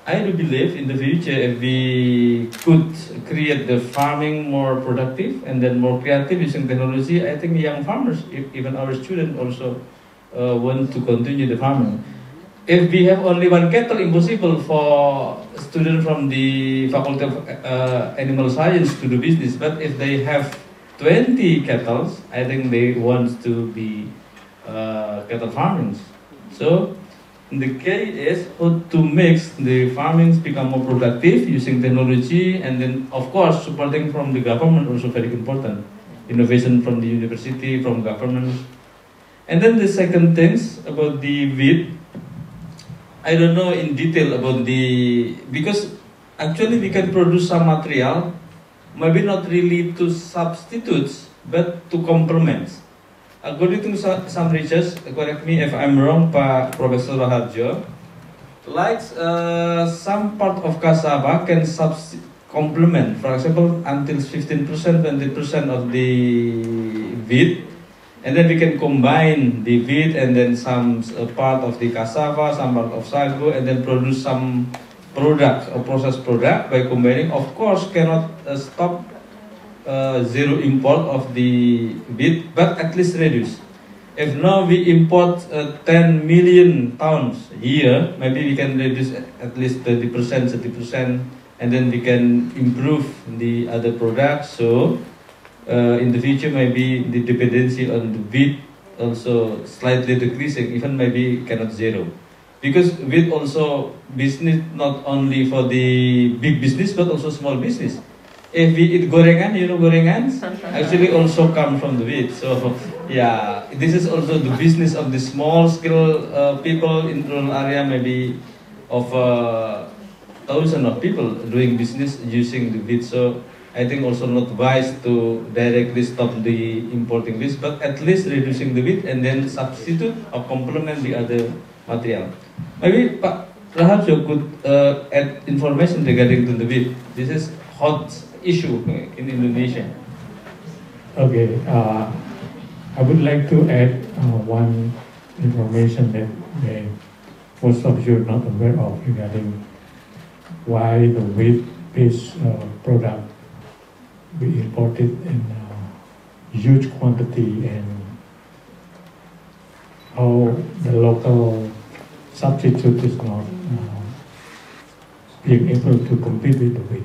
I do believe in the future if we could create the farming more productive and then more creative using technology, I think young farmers, even our students also want to continue the farming. If we have only 1 cattle, impossible for students from the Faculty of Animal Science to do business. But if they have 20 cattle, I think they want to be cattle farming. So the key is how to make the farming become more productive using technology, and then of course supporting from the government also very important. Innovation from the university, from government. And then the second things about the wheat, I don't know in detail about because actually we can produce some material, maybe not really to substitutes, but to complement. According to some research, correct me if I'm wrong, Professor Raharjo, like some part of cassava can complement, for example, until 15%, 20% of the wheat, and then we can combine the wheat and then some part of the cassava, some part of sago, and then produce some product, a processed product by combining. Of course, cannot stop zero import of the wheat, but at least reduce. If now we import 10 million tons a year, maybe we can reduce at least 30%, 30%, and then we can improve the other products. So in the future, maybe the dependency on the wheat also slightly decreasing, even maybe cannot zero. Because wheat also business not only for the big business, but also small business. If we eat gorengan, you know gorengan, actually also come from the wheat. So yeah, this is also the business of the small scale people in rural area, maybe of thousands of people doing business using the wheat. So I think also not wise to directly stop the importing wheat, but at least reducing the wheat and then substitute or complement the other material. Maybe Pak Raharjo could add information regarding to the wheat. This is hot issue in Indonesia. Okay, I would like to add one information that most of you are not aware of regarding why the wheat-based product we imported in huge quantity and how the local substitute is not being able to compete with the wheat.